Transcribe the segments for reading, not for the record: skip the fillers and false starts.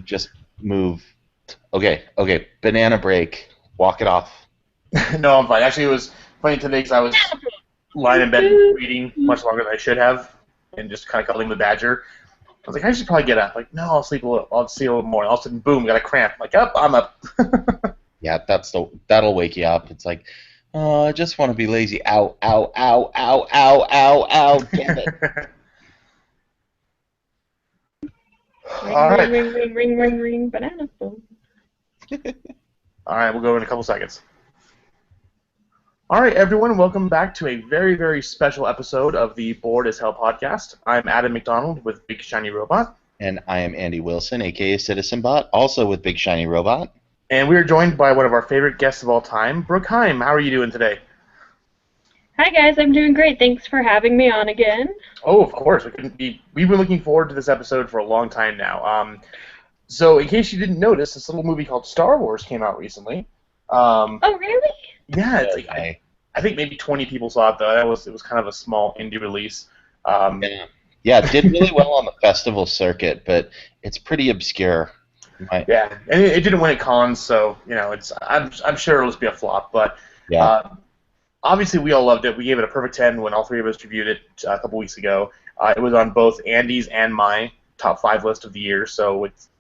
Just move. Okay, okay. Banana break. Walk it off. No, I'm fine. Actually, it was funny today because I was lying in bed reading much longer than I should have, and just kind of cuddling the badger. I was like, I should probably get up. Like, no, I'll sleep a little. I'll see a little more. And all of a sudden, boom, got a cramp. I'm like, up, I'm up. Yeah, that'll wake you up. It's like, oh, I just want to be lazy. Ow, ow, ow, ow, ow, ow, ow. Damn it. All Ring, right, ring, ring, ring, ring, ring, ring, banana phone. all right, we'll go in a couple seconds. All right, everyone, welcome back to a very, very special episode of the Bored as Hell podcast. I'm Adam McDonald with Big Shiny Robot, And I am Andy Wilson, aka Citizen Bot, also with Big Shiny Robot. and we are joined by one of our favorite guests of all time, Brooke Heim. How are you doing today? Hi guys, I'm doing great. Thanks for having me on again. Oh, of course. We've been looking forward to this episode for a long time now. So, in case you didn't notice, this little movie called Star Wars came out recently. Oh really? Yeah, it's like Okay. I think maybe 20 people saw it though. It was kind of a small indie release. Yeah. Yeah, it did really well on the festival circuit, but it's pretty obscure. My, Yeah, and it didn't win at cons, so I'm sure it'll just be a flop. But yeah. uh, obviously, we all loved it. We gave it a perfect 10 when all three of us reviewed it a couple weeks ago. It was on both Andy's and my top 5 list of the year, so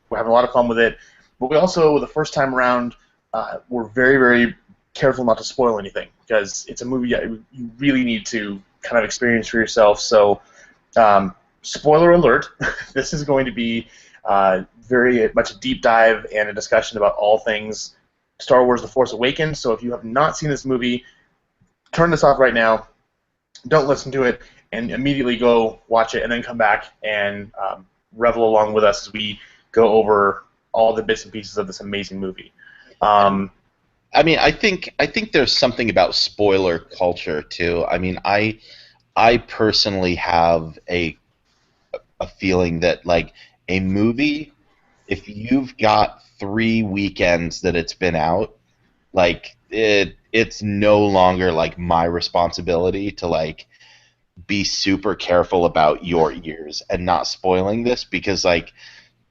we're having a lot of fun with it. But we also, the first time around, were very, very careful not to spoil anything because it's a movie that you really need to kind of experience for yourself. So, spoiler alert, this is going to be very much a deep dive and a discussion about all things Star Wars The Force Awakens. So if you have not seen this movie, turn this off right now, don't listen to it, and immediately go watch it and then come back and revel along with us as we go over all the bits and pieces of this amazing movie. Um, I mean, I think there's something about spoiler culture too. I mean, I personally have a feeling that like a movie, if you've got 3 weekends that it's been out, like it's no longer like my responsibility to like be super careful about your ears and not spoiling this because like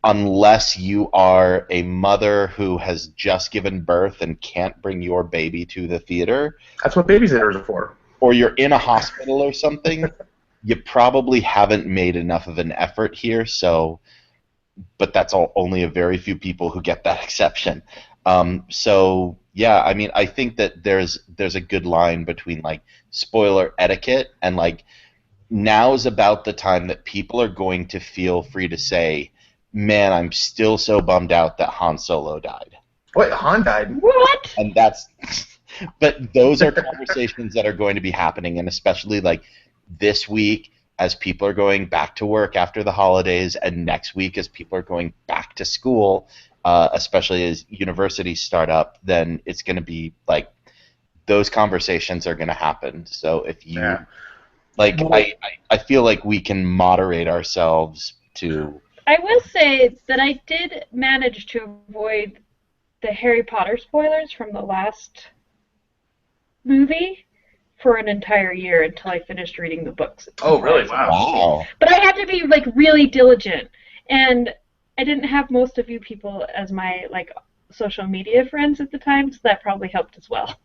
unless you are a mother who has just given birth and can't bring your baby to the theater that's what babysitters are for. or you're in a hospital or something, you probably haven't made enough of an effort here. So, but that's only a very few people who get that exception. So yeah, I mean, I think that there's a good line between like spoiler etiquette and like now is about the time that people are going to feel free to say, "Man, I'm still so bummed out that Han Solo died." Wait, Han died? What? And that's but those are conversations that are going to be happening, and especially like this week as people are going back to work after the holidays and next week as people are going back to school, especially as universities start up, then it's going to be like those conversations are going to happen. So if you Yeah. like Well, I feel like we can moderate ourselves to I will say that I did manage to avoid the Harry Potter spoilers from the last movie for an entire year until I finished reading the books. oh, really? Wow. wow. But I had to be like really diligent, and I didn't have most of you people as my like social media friends at the time, so that probably helped as well.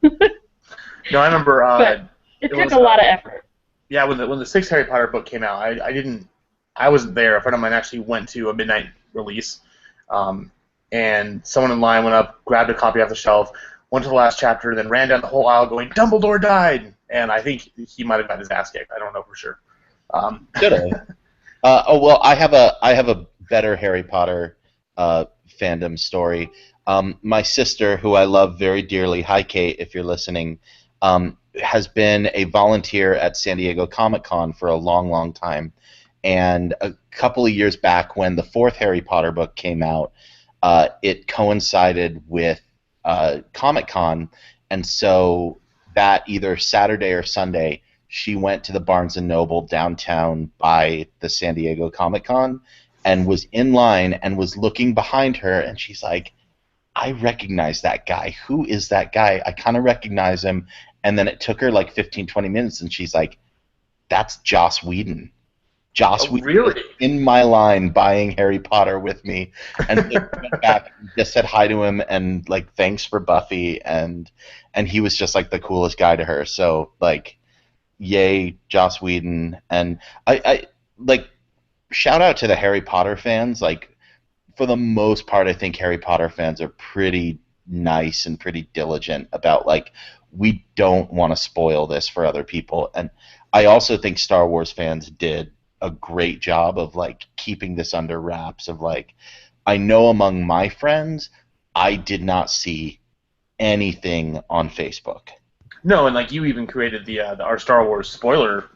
No, I remember But it it took was a lot of effort. yeah, when the sixth Harry Potter book came out, I wasn't there. A friend of mine actually went to a midnight release, and someone in line went up, grabbed a copy off the shelf, went to the last chapter, and then ran down the whole aisle going, "Dumbledore died!" And I think he might have got his ass kicked. I don't know for sure. Should have. Oh well, I have a better Harry Potter fandom story. My sister, who I love very dearly, hi Kate, if you're listening, has been a volunteer at San Diego Comic Con for a long, long time. And a couple of years back, when the fourth Harry Potter book came out, it coincided with Comic Con, and so that either Saturday or Sunday, she went to the Barnes and Noble downtown by the San Diego Comic Con and was in line and was looking behind her, and she's like, I recognize that guy. Who is that guy? I kind of recognize him. And then it took her like 15, 20 minutes, and she's like, that's Joss Whedon. Joss Oh, Whedon was really? in my line buying Harry Potter with me, and so we went back and just said hi to him and like thanks for Buffy, and he was just like the coolest guy to her. So like, yay, Joss Whedon, and I like shout out to the Harry Potter fans. Like for the most part, I think Harry Potter fans are pretty nice and pretty diligent about like we don't want to spoil this for other people. And I also think Star Wars fans did a great job of like keeping this under wraps of like I know among my friends I did not see anything on Facebook. No, and like you even created the our Star Wars spoiler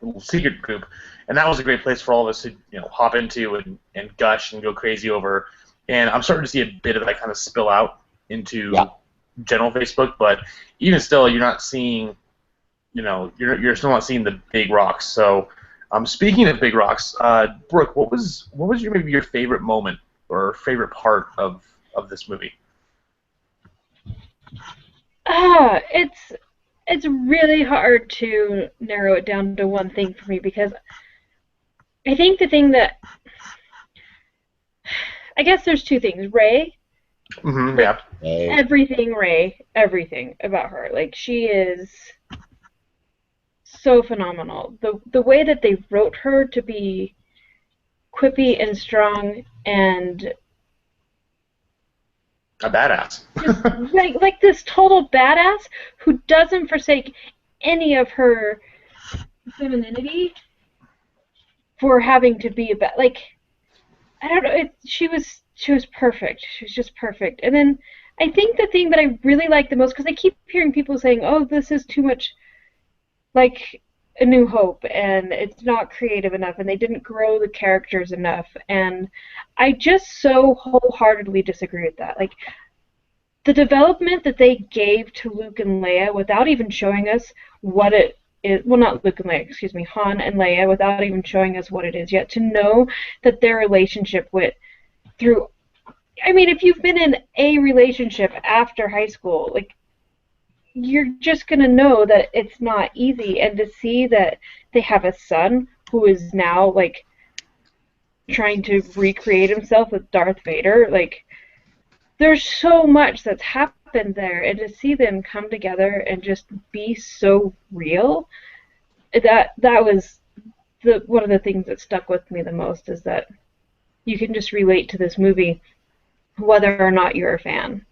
little secret group, and that was a great place for all of us to hop into and gush and go crazy over. And I'm starting to see a bit of that kind of spill out Yeah. into general Facebook, but even still, you're not seeing you're still not seeing the big rocks. So, speaking of big rocks, Brooke, what was maybe your favorite moment or favorite part of this movie? It's really hard to narrow it down to one thing for me because I think the thing that I guess there's two things. Rey, Mm-hmm, like yeah. Hey. everything Rey, everything about her. Like she is so phenomenal. The way that they wrote her to be quippy and strong and A badass. just like this total badass who doesn't forsake any of her femininity for having to be like I don't know. She was perfect. She was just perfect. And then I think the thing that I really like the most because I keep hearing people saying, "Oh, this is too much like A New Hope, and it's not creative enough, and they didn't grow the characters enough." And I just so wholeheartedly disagree with that. Like the development that they gave to Luke and Leia without even showing us what it is, well, not Luke and Leia, excuse me, Han and Leia, without even showing us what it is yet, to know that their relationship went through. I mean, if you've been in a relationship after high school, like, you're just going to know that it's not easy. And to see that they have a son who is now, like, trying to recreate himself with Darth Vader, like, there's so much that's happened there, and to see them come together and just be so real, that was the one of the things that stuck with me the most is that you can just relate to this movie whether or not you're a fan.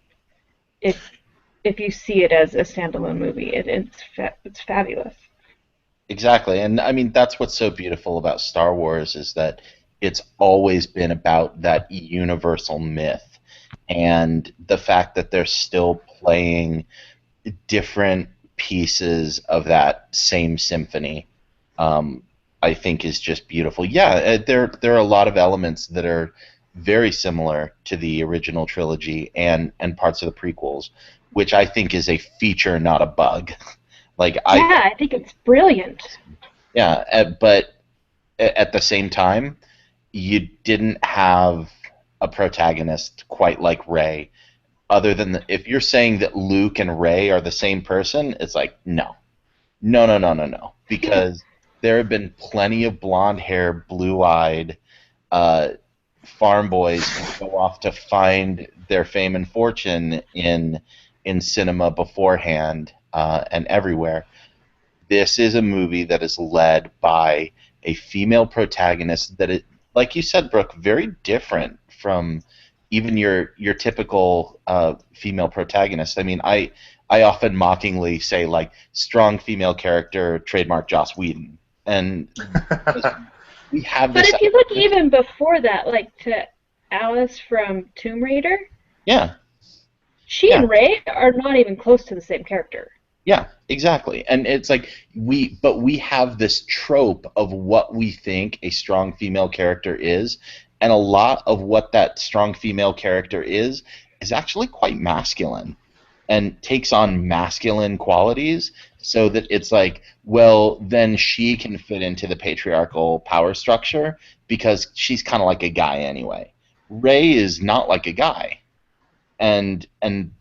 If you see it as a standalone movie, it's fabulous. Exactly. And I mean, that's what's so beautiful about Star Wars is that it's always been about that universal myth. And the fact that they're still playing different pieces of that same symphony, um, I think is just beautiful. Yeah, there are a lot of elements that are very similar to the original trilogy and parts of the prequels, which I think is a feature, not a bug. Like I Yeah, I think it's brilliant. Yeah, but at the same time, you didn't have a protagonist quite like Rey. Other than if you're saying that Luke and Rey are the same person, it's like no, no, no, no, no, no, because there have been plenty of blonde hair, blue eyed uh, farm boys who go off to find their fame and fortune in cinema beforehand and everywhere. This is a movie that is led by a female protagonist that is, like you said, Brooke, very different from even your typical female protagonist. I mean, I often mockingly say like strong female character trademark Joss Whedon, and we have But this. if you look even before that, like to Alice from Tomb Raider, Yeah, she yeah. and Rey are not even close to the same character. Yeah, exactly. And it's like we have this trope of what we think a strong female character is, and a lot of what that strong female character is actually quite masculine and takes on masculine qualities so that it's like, well, then she can fit into the patriarchal power structure because she's kind of like a guy anyway. Ray is not like a guy, and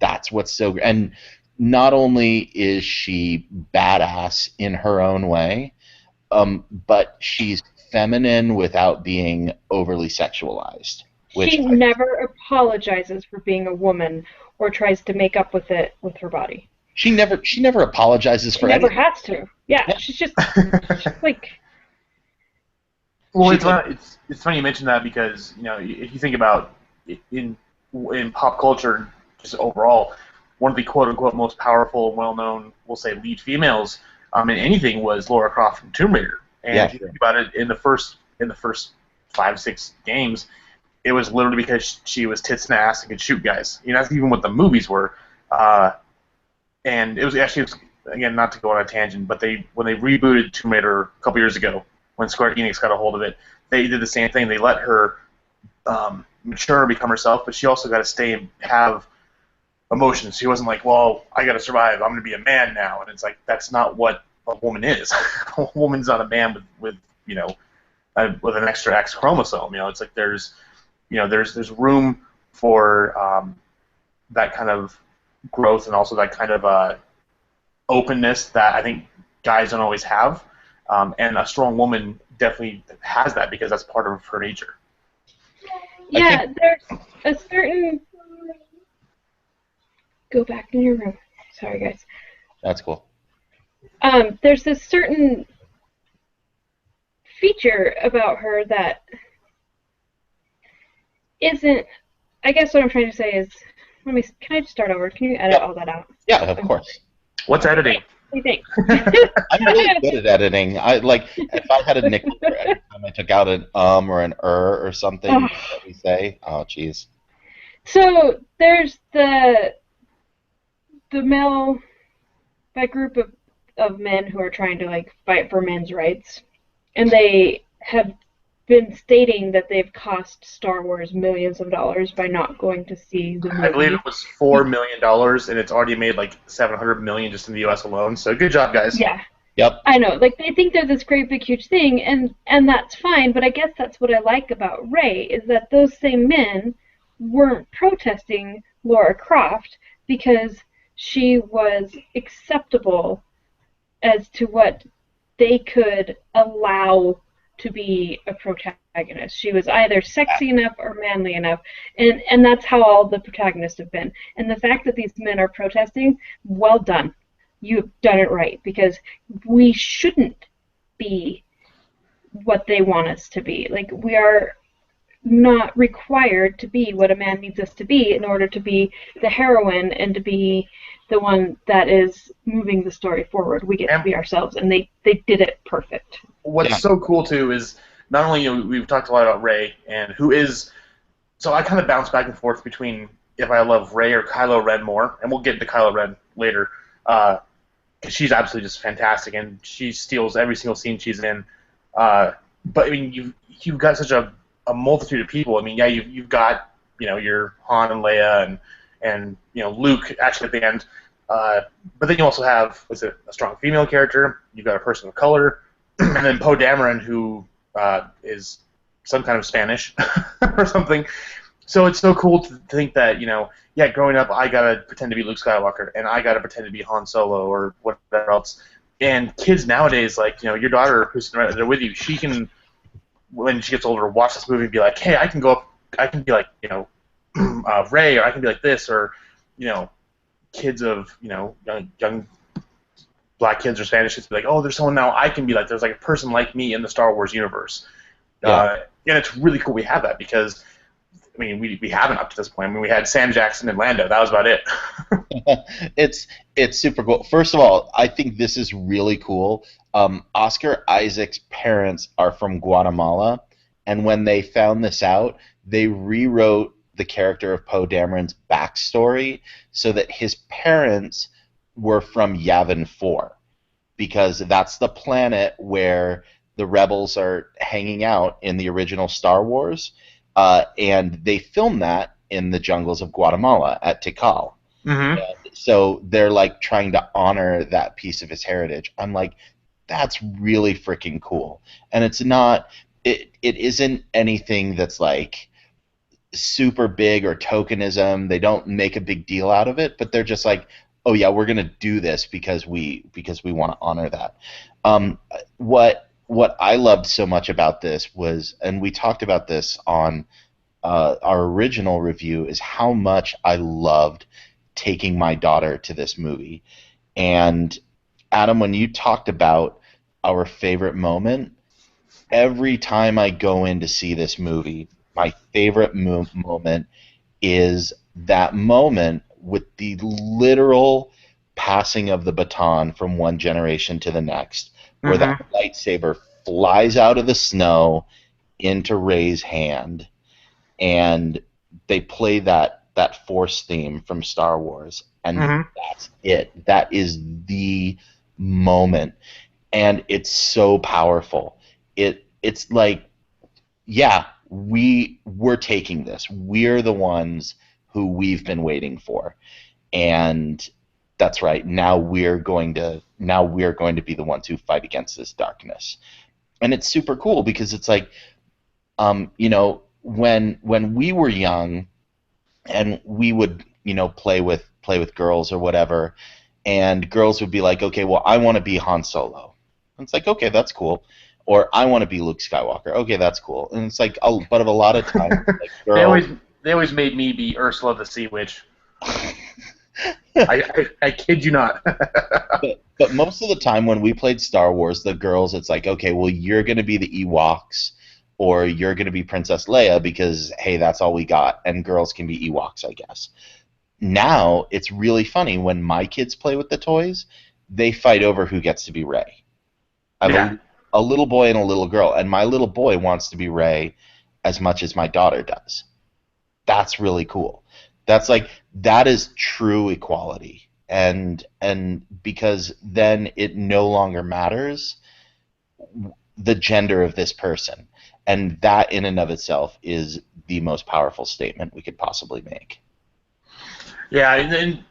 that's what's so and not only is she badass in her own way, but she's feminine without being overly sexualized. She never apologizes for being a woman or tries to make up with it with her body. She never apologizes for anything. She never has to. Yeah, she's just like. Well, it's funny you mention that because if you think about in pop culture just overall, one of the quote unquote most powerful, well known, we'll say lead females in anything was Lara Croft from Tomb Raider. And if you think about it, in the first 5-6 games, it was literally because she was tits and ass and could shoot guys. That's even what the movies were. And it was actually, again, not to go on a tangent, but when they rebooted Tomb Raider a couple years ago, when Square Enix got a hold of it, they did the same thing. They let her mature and become herself, but she also got to stay and have emotions. She wasn't like, well, I got to survive. I'm going to be a man now. And it's like, that's not what a woman is. A woman's not a man with an extra X chromosome. It's like there's room for that kind of growth and also that kind of openness that I think guys don't always have. And a strong woman definitely has that because that's part of her nature. Yeah, there's a certain... Go back in your room. Sorry, guys. That's cool. There's this certain feature about her that isn't... I guess what I'm trying to say is... can I just start over? Can you edit all that out? Yeah, of course. What's editing? What do you think? I'm really good at editing. If I had a nickel for every time I took out an or an or something that we say. Oh, jeez. So there's that group of men who are trying to fight for men's rights, and they have been stating that they've cost Star Wars millions of dollars by not going to see the movie. I believe it was $4 million, and it's already made $700 million just in the U.S. alone. So good job, guys. Yeah. Yep. I know. They think they're this great big huge thing, and that's fine. But I guess that's what I like about Rey is that those same men weren't protesting Lara Croft because she was acceptable as to what they could allow to be a protagonist. She was either sexy enough or manly enough, and that's how all the protagonists have been. And the fact that these men are protesting, well done. You've done it right, because we shouldn't be what they want us to be. We are not required to be what a man needs us to be in order to be the heroine and to be the one that is moving the story forward. We get to be ourselves, and they did it perfect. What's so cool too is not only we've talked a lot about Rey and who is. So I kind of bounce back and forth between if I love Rey or Kylo Ren more, and we'll get into Kylo Ren later. Because she's absolutely just fantastic, and she steals every single scene she's in. But I mean, you've got such a multitude of people. I mean, yeah, you've got your Han and Leia and Luke actually at the end. But then you also have a strong female character. You've got a person of color, and then Poe Dameron, who is some kind of Spanish or something. So it's so cool to think that growing up, I gotta pretend to be Luke Skywalker, and I gotta pretend to be Han Solo or whatever else. And kids nowadays, your daughter who's right there with you, she can, when she gets older, watch this movie and be like, hey, I can go up, I can be like, Rey, or I can be like this, or, kids of, young black kids or Spanish kids be like, oh, there's someone now I can be like, there's a person like me in the Star Wars universe. Yeah. And it's really cool we have that because, I mean, we haven't up to this point. I mean, we had Sam Jackson and Lando. That was about it. It's super cool. First of all, I think this is really cool. Oscar Isaac's parents are from Guatemala, and when they found this out, they rewrote the character of Poe Dameron's backstory so that his parents were from Yavin 4, because that's the planet where the rebels are hanging out in the original Star Wars. And they filmed that in the jungles of Guatemala at Tikal. Mm-hmm. So they're trying to honor that piece of his heritage. I'm like, that's really freaking cool. And it's not, it isn't anything that's super big or tokenism. They don't make a big deal out of it, but they're just oh yeah, we're gonna do this because we want to honor that. what I loved so much about this was, and we talked about this on our original review, is how much I loved taking my daughter to this movie. And Adam, when you talked about our favorite moment, every time I go in to see this movie, my favorite moment is that moment with the literal passing of the baton from one generation to the next, where Mm-hmm. that lightsaber flies out of the snow into Rey's hand, and they play that Force theme from Star Wars, and Mm-hmm. that's it. That is the moment, and it's so powerful. It's like, yeah, we're taking this. We're the ones who we've been waiting for, and that's right. Now we're going to be the ones who fight against this darkness, and it's super cool because it's like, when we were young and we would, play with girls or whatever, and girls would be like, okay, well, I want to be Han Solo. And it's like, okay, that's cool. Or I want to be Luke Skywalker. Okay, that's cool. And it's like, but of a lot of times, like They girls. always they always made me be Ursula the Sea Witch. I kid you not. But most of the time when we played Star Wars, the girls, it's like, okay, well, you're going to be the Ewoks, or you're going to be Princess Leia because, hey, that's all we got. And girls can be Ewoks, I guess. Now, it's really funny when my kids play with the toys, they fight over who gets to be Rey. I have Yeah. a little boy and a little girl, and my little boy wants to be Rey as much as my daughter does. That's really cool. That is true equality. And because then it no longer matters the gender of this person. And that in and of itself is the most powerful statement we could possibly make. Yeah, and then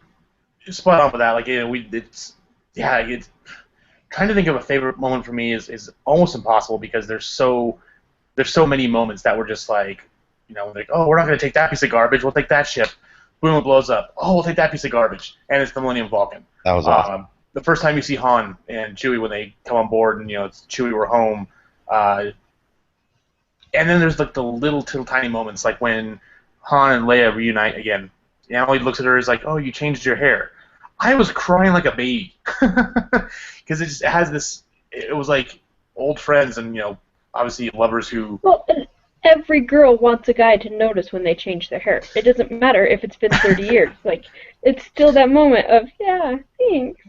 spot on with that. Like, it's trying to think of a favorite moment for me is almost impossible because there's so many moments that were just like, like, oh, we're not going to take that piece of garbage. We'll take that ship. Boom, it blows up. Oh, we'll take that piece of garbage. And it's the Millennium Falcon. That was awesome. The first time you see Han and Chewie when they come on board and, it's Chewie, we're home. Uh, and then there's like the little tiny moments, like when Han and Leia reunite again. And he looks at her and is like, oh, you changed your hair. I was crying like a baby. Because it has this, it was like old friends and, obviously lovers who. Well, and every girl wants a guy to notice when they change their hair. It doesn't matter if it's been 30 years. Like, it's still that moment of, yeah, thanks.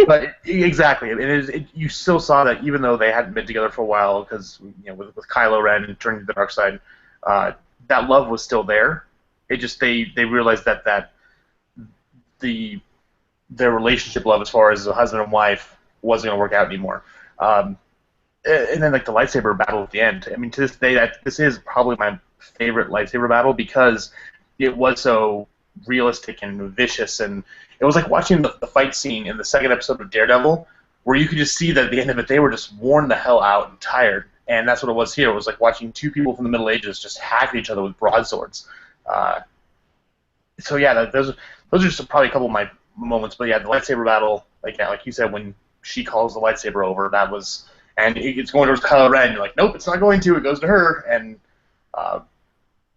But exactly, you still saw that even though they hadn't been together for a while, because with Kylo Ren turning to the dark side, that love was still there. It just they realized that their relationship love as far as a husband and wife wasn't going to work out anymore. And then like the lightsaber battle at the end. I mean, to this day, this is probably my favorite lightsaber battle because it was so realistic and vicious, and it was like watching the fight scene in the second episode of Daredevil, where you could just see that at the end of it they were just worn the hell out and tired, and that's what it was here. It was like watching two people from the Middle Ages just hack at each other with broadswords. So yeah, those are just probably a couple of my moments. But yeah, the lightsaber battle, like you said, when she calls the lightsaber over, that was, and it's going towards Kylo Ren. You're like, nope, it's not going to. It goes to her, and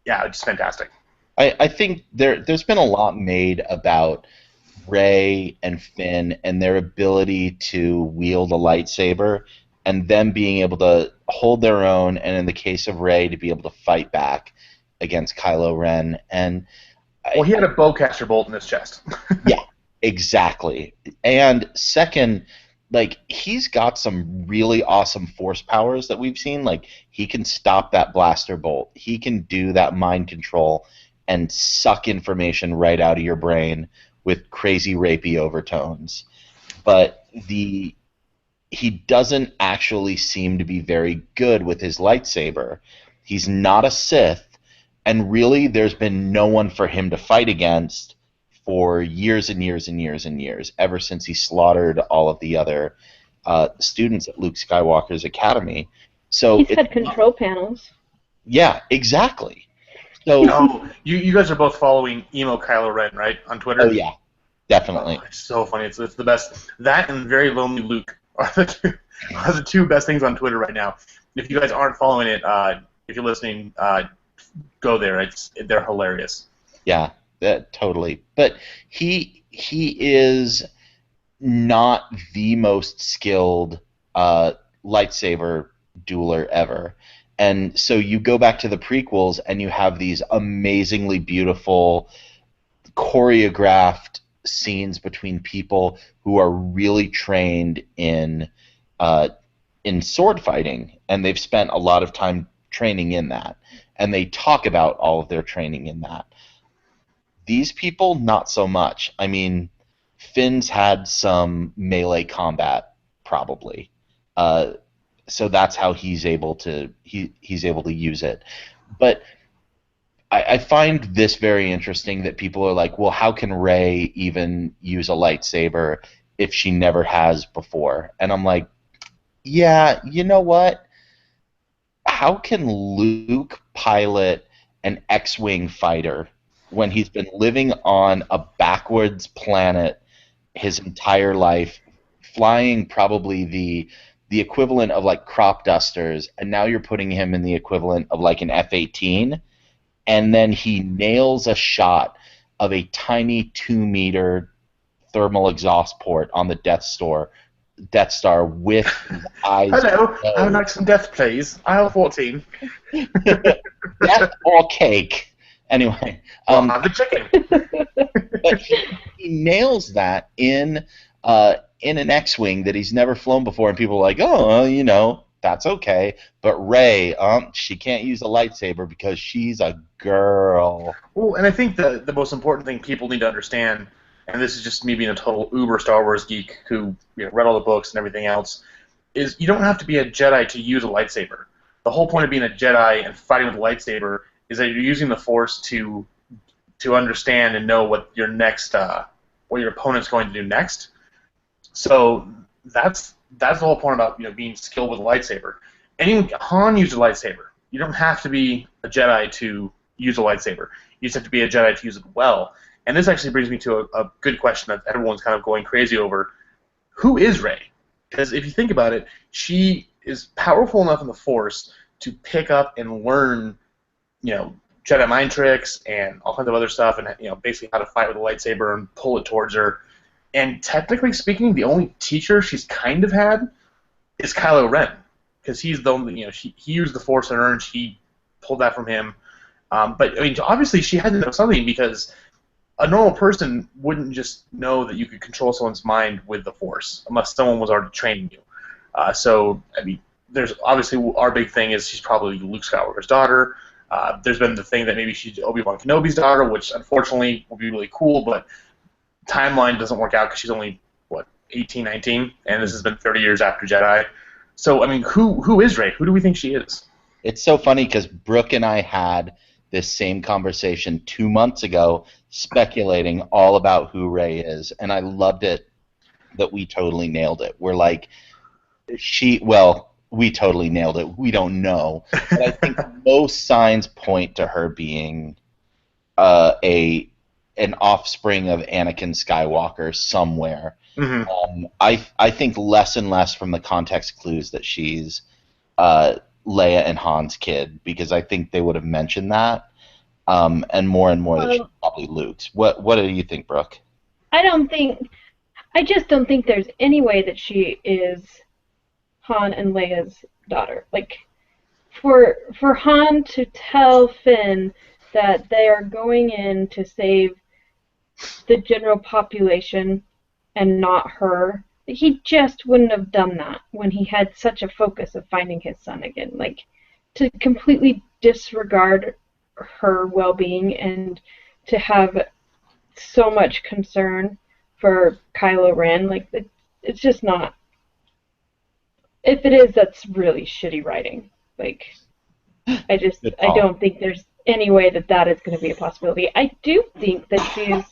yeah, it's just fantastic. I think there's been a lot made about Rey and Finn and their ability to wield a lightsaber, and them being able to hold their own, and in the case of Rey, to be able to fight back against Kylo Ren. And Well, he had a bowcaster bolt in his chest. yeah, exactly. And second, like, he's got some really awesome force powers that we've seen. Like, he can stop that blaster bolt. He can do that mind control and suck information right out of your brain with crazy rapey overtones. But he doesn't actually seem to be very good with his lightsaber. He's not a Sith, and really there's been no one for him to fight against for years and years and years and years, ever since he slaughtered all of the other students at Luke Skywalker's academy. So He's had control panels. Yeah, exactly. So Oh, you guys are both following emo Kylo Ren, right, on Twitter? oh yeah, definitely. Oh, it's so funny. It's the best. That and Very Lonely Luke are the two best things on Twitter right now. If you guys aren't following it, if you're listening, go there. They're hilarious. Yeah, totally. But he is not the most skilled lightsaber dueler ever. And so you go back to the prequels and you have these amazingly beautiful choreographed scenes between people who are really trained in sword fighting, and they've spent a lot of time training in that, and they talk about all of their training in that. These people, not so much. I mean, Finn's had some melee combat, probably. So that's how he's able to he's able to use it. But I find this very interesting that people are like, well, how can Rey even use a lightsaber if she never has before? And I'm like, yeah, you know what? How can Luke pilot an X-wing fighter when he's been living on a backwards planet his entire life, flying probably the equivalent of like crop dusters, and now you're putting him in the equivalent of like an F-18, and then he nails a shot of a tiny 2-meter thermal exhaust port on the Death Star with his eyes Hello, I would closed. like some death, please. Aisle 14. Death or cake. Anyway, Well, have the chicken. but he nails that in an X-wing that he's never flown before, and people are like, oh, well, you know, that's okay. But Rey, she can't use a lightsaber because she's a girl. Well, and I think the most important thing people need to understand, and this is just me being a total uber Star Wars geek who read all the books and everything else, is you don't have to be a Jedi to use a lightsaber. The whole point of being a Jedi and fighting with a lightsaber is that you're using the Force to understand and know what your next what your opponent's going to do next. So that's the whole point about being skilled with a lightsaber. Han used a lightsaber. You don't have to be a Jedi to use a lightsaber. You just have to be a Jedi to use it well. And this actually brings me to a good question that everyone's kind of going crazy over. Who is Rey? Because if you think about it, she is powerful enough in the Force to pick up and learn, Jedi mind tricks and all kinds of other stuff, and basically how to fight with a lightsaber and pull it towards her. And technically speaking, the only teacher she's kind of had is Kylo Ren, because he's the only, he used the Force on her and she pulled that from him. But I mean, obviously she had to know something, because a normal person wouldn't just know that you could control someone's mind with the Force unless someone was already training you. So I mean, there's obviously our big thing is she's probably Luke Skywalker's daughter. There's been the thing that maybe she's Obi-Wan Kenobi's daughter, which unfortunately will be really cool, but timeline doesn't work out because she's only 18, 19, and this has been 30 years after Jedi. So I mean, who is Rey? Who do we think she is? It's so funny because Brooke and I had this same conversation 2 months ago, speculating all about who Rey is, and I loved it that we totally nailed it. We're like, we totally nailed it. We don't know, but I think most signs point to her being an offspring of Anakin Skywalker somewhere. Mm-hmm. I think less and less from the context clues that she's Leia and Han's kid, because I think they would have mentioned that, and more that she's probably Luke's. What do you think, Brooke? I just don't think there's any way that she is Han and Leia's daughter. Like, for Han to tell Finn that they are going in to save the general population and not her, he just wouldn't have done that when he had such a focus of finding his son again. Like, to completely disregard her well-being and to have so much concern for Kylo Ren, like, it's just not. If it is, that's really shitty writing. Like, I don't think there's any way that is going to be a possibility. I do think that she's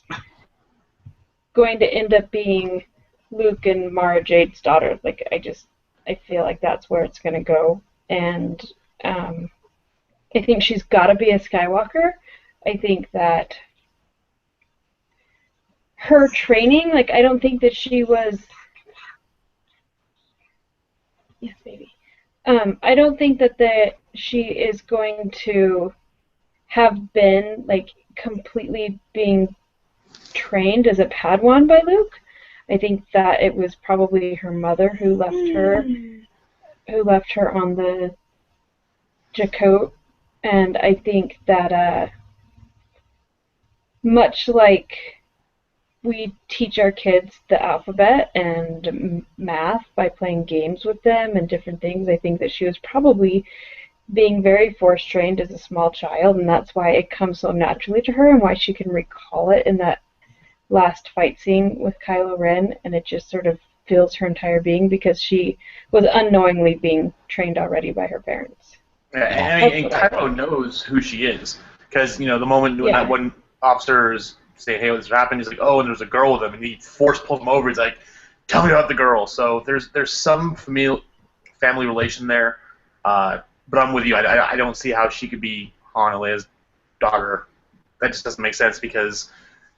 going to end up being Luke and Mara Jade's daughter. Like, I feel like that's where it's going to go. And I think she's got to be a Skywalker. I think that her training, like, I don't think that she was Yes, baby. I don't think that she is going to have been like completely being trained as a Padawan by Luke. I think that it was probably her mother who left her on the Jakot, and I think that much like we teach our kids the alphabet and math by playing games with them and different things, I think that she was probably being very force trained as a small child, and that's why it comes so naturally to her and why she can recall it in that last fight scene with Kylo Ren, and it just sort of fills her entire being because she was unknowingly being trained already by her parents. Yeah, Yeah. and, That's and what I Kylo think. knows who she is because the moment when that Yeah. one officer is saying, "Hey, what's happened?" He's like, "Oh, and there's a girl with him," and he force pulls him over. He's like, "Tell me about the girl." So there's some family relation there, but I'm with you. I don't see how she could be Han and Leia's daughter. That just doesn't make sense because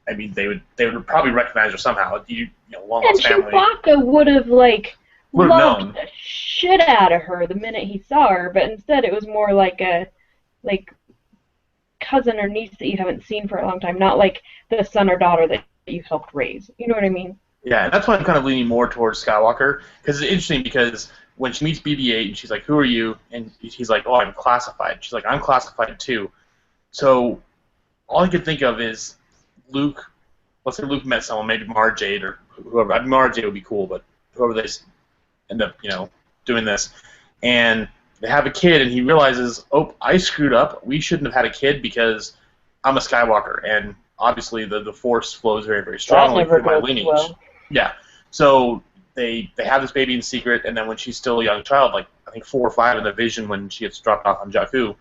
I mean they would probably recognize her somehow. Long And lost family Chewbacca would have would have loved known. the shit out of her the minute he saw her, but instead it was more like a like cousin or niece that you haven't seen for a long time, not like the son or daughter that you helped raise. You know what I mean? Yeah, and that's why I'm kind of leaning more towards Skywalker because it's interesting because when she meets BB-8 and she's like, "Who are you?" and he's like, "Oh, I'm classified." She's like, "I'm classified too." So all I could think of is Luke. Let's say Luke met someone, maybe Mara Jade or whoever. I mean, Mara Jade would be cool, but whoever they end up, doing this, and they have a kid, and he realizes, "Oh, I screwed up. We shouldn't have had a kid because I'm a Skywalker, and obviously the Force flows very, very That strongly never through my goes lineage." well. Yeah. So they have this baby in secret, and then when she's still a young child, like I think 4 or 5 in the vision when she gets dropped off on Jakku,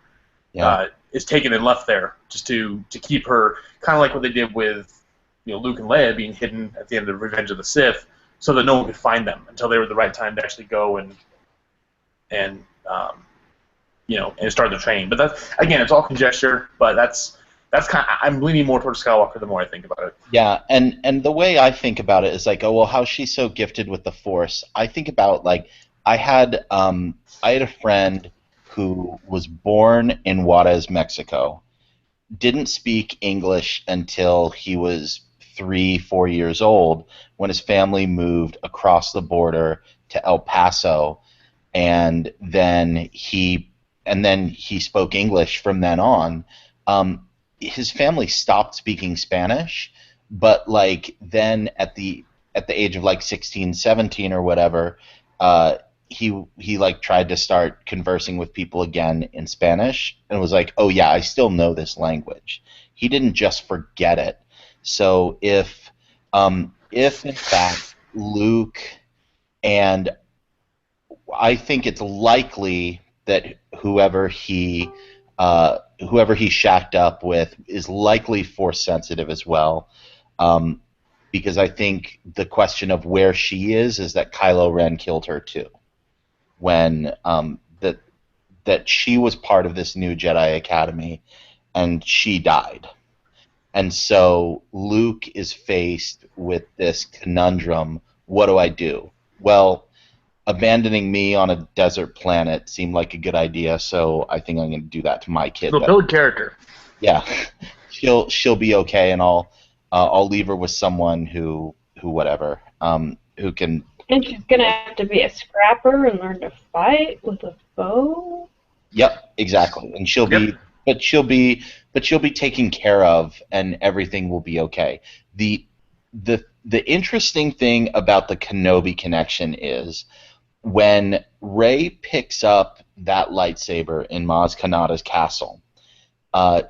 Yeah. is taken and left there just to keep her, kind of like what they did with Luke and Leia being hidden at the end of Revenge of the Sith, so that no one could find them until they were the right time to actually go and and start the training. But that's again, it's all conjecture. But that's kind of, I'm leaning more towards Skywalker the more I think about it. Yeah, and the way I think about it is like, oh well, how's she so gifted with the Force? I think about like I had a friend who was born in Juarez, Mexico, didn't speak English until he was 3, 4 years old when his family moved across the border to El Paso, and then he spoke English from then on. His family stopped speaking Spanish, but like then at the age of like 16, 17 or whatever, uh, he like tried to start conversing with people again in Spanish and was like, "Oh yeah, I still know this language." He didn't just forget it. So if in fact Luke and I think it's likely that whoever he shacked up with is likely force sensitive as well, um, because I think the question of where she is that Kylo Ren killed her too, when that she was part of this new Jedi Academy and she died, and so Luke is faced with this conundrum: what do I do? Well, abandoning me on a desert planet seemed like a good idea, so I think I'm going to do that to my kid. So But build character. yeah, she'll be okay, and I'll leave her with someone who whatever who can. And she's gonna have to be a scrapper and learn to fight with a bow. Yep, exactly, and she'll Yep. be but she'll be but she'll be taken care of, and everything will be okay. The interesting thing about the Kenobi connection is when Rey picks up that lightsaber in Maz Kanata's castle,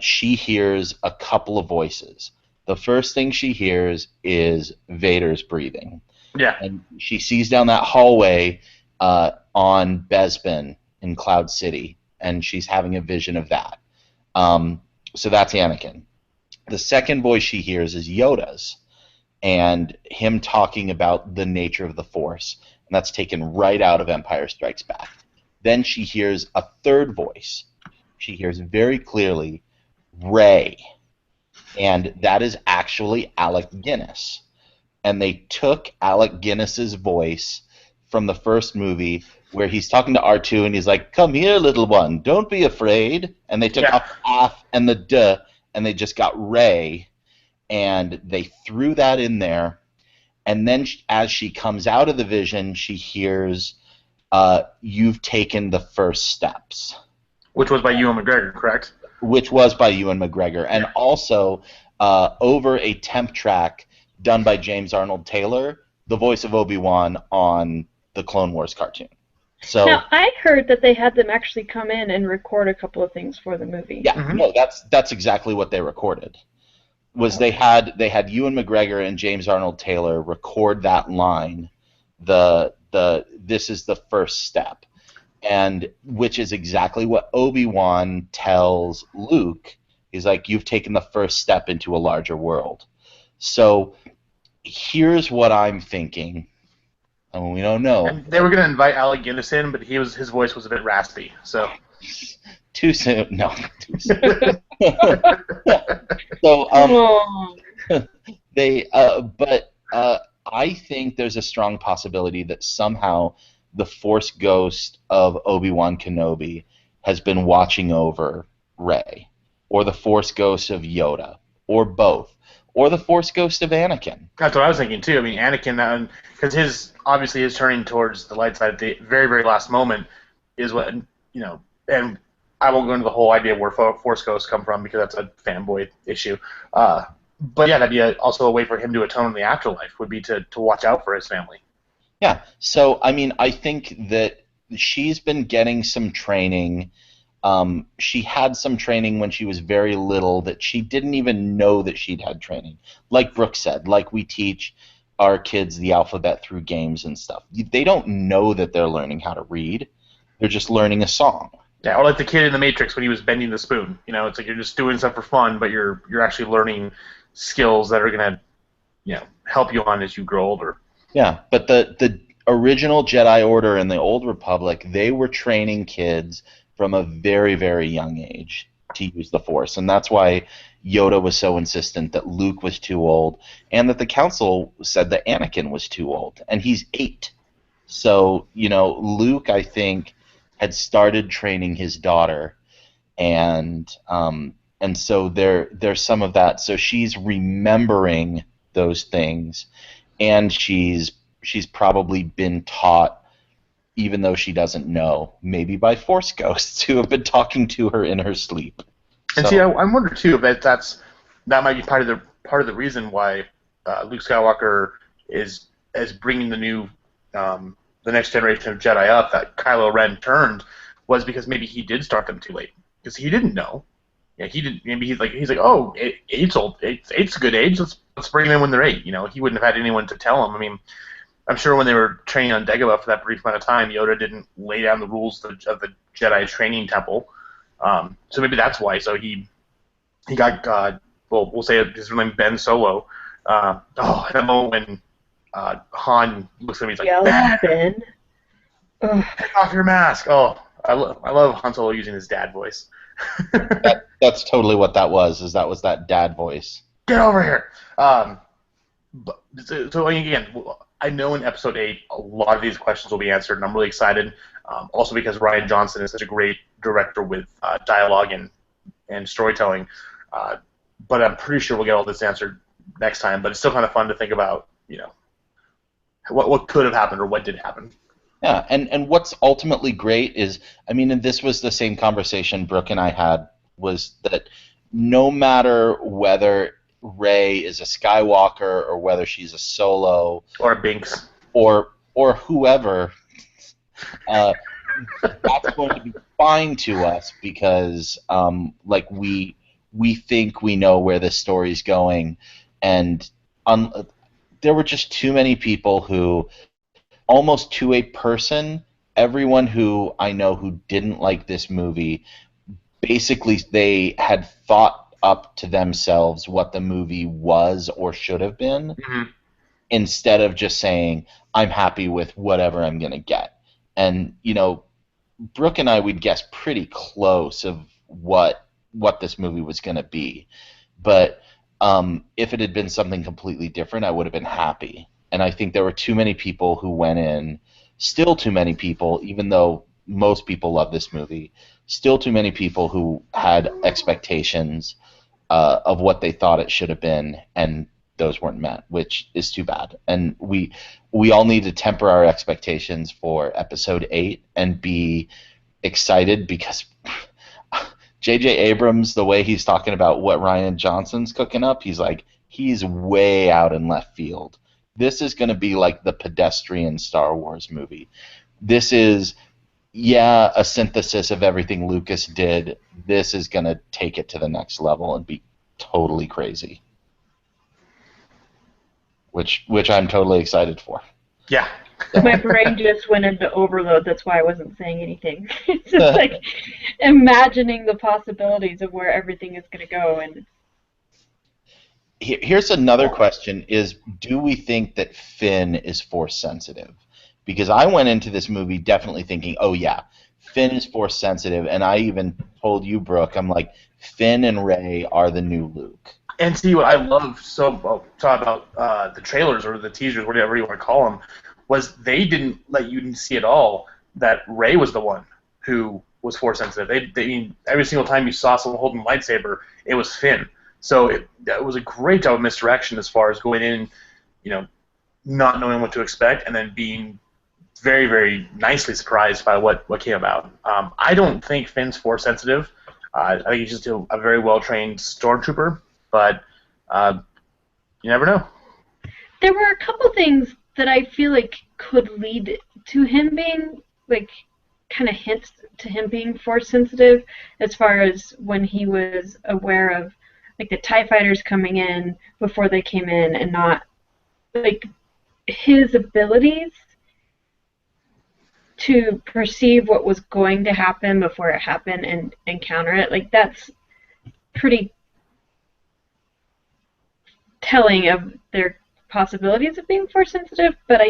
she hears a couple of voices. The first thing she hears is Vader's breathing, Yeah. and she sees down that hallway on Bespin in Cloud City, and she's having a vision of that. Um, so that's Anakin. The second voice she hears is Yoda's, and him talking about the nature of the Force, and that's taken right out of Empire Strikes Back. Then she hears a third voice. She hears very clearly Ray, and that is actually Alec Guinness. And they took Alec Guinness's voice from the first movie, where he's talking to R2 and he's like, "Come here, little one, don't be afraid." And they took Yeah. off the "af" and the "duh," and they just got Ray, and they threw that in there. And then as she comes out of the vision, she hears, "You've taken the first steps," Which was by Ewan McGregor, correct? which was by Ewan McGregor, and also over a temp track done by James Arnold Taylor, the voice of Obi-Wan on the Clone Wars cartoon. So Now, I heard that they had them actually come in and record a couple of things for the movie. yeah, no, that's exactly what they recorded. Was they had Ewan McGregor and James Arnold Taylor record that line, the "this is the first step," and which is exactly what Obi-Wan tells Luke. He's like, "You've taken the first step into a larger world." So here's what I'm thinking. And we don't know. And they were going to invite Alec Guinness in, but his voice was a bit raspy. So Too soon. No, too soon. So I think there's a strong possibility that somehow the Force ghost of Obi-Wan Kenobi has been watching over Rey, or the Force ghost of Yoda, or both, or the Force ghost of Anakin. that's what I was thinking too. I mean, Anakin, because his turning towards the light side at the very, very last moment is what, and I won't go into the whole idea of where Force ghosts come from because that's a fanboy issue. But yeah, that'd be also a way for him to atone in the afterlife, would be to watch out for his family. Yeah, so I mean, I think that she's been getting some training. She had some training when she was very little that she didn't even know that she'd had training. Like Brooke said, like we teach our kids the alphabet through games and stuff. They don't know that they're learning how to read. They're just learning a song. Yeah, or like the kid in the Matrix when he was bending the spoon. It's like you're just doing stuff for fun, but you're actually learning skills that are gonna, help you on as you grow older. Yeah, but the original Jedi Order in the Old Republic, they were training kids from a very, very young age to use the Force, and that's why Yoda was so insistent that Luke was too old, and that the Council said that Anakin was too old, and he's 8. So, Luke, I think, had started training his daughter, and so there's some of that. So she's remembering those things, and she's probably been taught, even though she doesn't know, maybe by Force ghosts who have been talking to her in her sleep. And see, I wonder too if that might be part of the reason why Luke Skywalker is bringing the next generation of Jedi up, that Kylo Ren turned, was because maybe he did start them too late because he didn't know. Yeah, he didn't. Maybe he's like, oh, eight's old. Eight's a good age. Let's bring them in when they're 8. He wouldn't have had anyone to tell him. I mean, I'm sure when they were training on Dagobah for that brief amount of time, Yoda didn't lay down the rules of the Jedi training temple. So maybe that's why. So he got we'll say his name Ben Solo. That moment when Han looks at me, he's like, Ben. Take off your mask. Oh, I love Han Solo using his dad voice. That's totally what that was. That was that dad voice. Get over here. So again, I know in Episode 8 a lot of these questions will be answered, and I'm really excited. Also because Rian Johnson is such a great director with dialogue and storytelling. But I'm pretty sure we'll get all this answered next time. But it's still kind of fun to think about, what could have happened or what did happen. Yeah, and what's ultimately great is, I mean, and this was the same conversation Brooke and I had, was that no matter whether Rey is a Skywalker or whether she's a Solo or a Binks or whoever, that's going to be fine to us because we think we know where this story's going, and there were just too many people who, almost to a person, everyone who I know who didn't like this movie, basically they had thought up to themselves what the movie was or should have been, instead of just saying, I'm happy with whatever I'm going to get. And, Brooke and I would guess pretty close of what this movie was going to be. But if it had been something completely different, I would have been happy. And I think there were too many people who went in still too many people, even though most people love this movie, still too many people who had expectations of what they thought it should have been, and those weren't met, which is too bad. And we all need to temper our expectations for episode 8 and be excited because J.J. Abrams, the way he's talking about what Ryan Johnson's cooking up, he's way out in left field. This is going to be like the pedestrian Star Wars movie. This is, yeah, a synthesis of everything Lucas did. This is going to take it to the next level and be totally crazy, which I'm totally excited for. Yeah. My brain just went into overload. That's why I wasn't saying anything. It's just like imagining the possibilities of where everything is going to go. And here's another question: is do we think that Finn is force sensitive? Because I went into this movie definitely thinking, oh yeah, Finn is force sensitive, and I even told you, Brooke, I'm like, Finn and Rey are the new Luke. And see, what I love talk about the trailers or the teasers, whatever you want to call them, was they didn't let you see at all that Rey was the one who was force sensitive. Every single time you saw someone holding a lightsaber, it was Finn. So it was a great job of misdirection as far as going in, not knowing what to expect, and then being very, very nicely surprised by what came about. I don't think Finn's force sensitive. I think he's just a very well-trained stormtrooper, but you never know. There were a couple things that I feel like could lead to him being, like, kind of hints to him being force sensitive, as far as when he was aware of, like, the TIE fighters coming in before they came in, and not, like, his abilities to perceive what was going to happen before it happened and counter it. Like, that's pretty telling of their possibilities of being force sensitive, but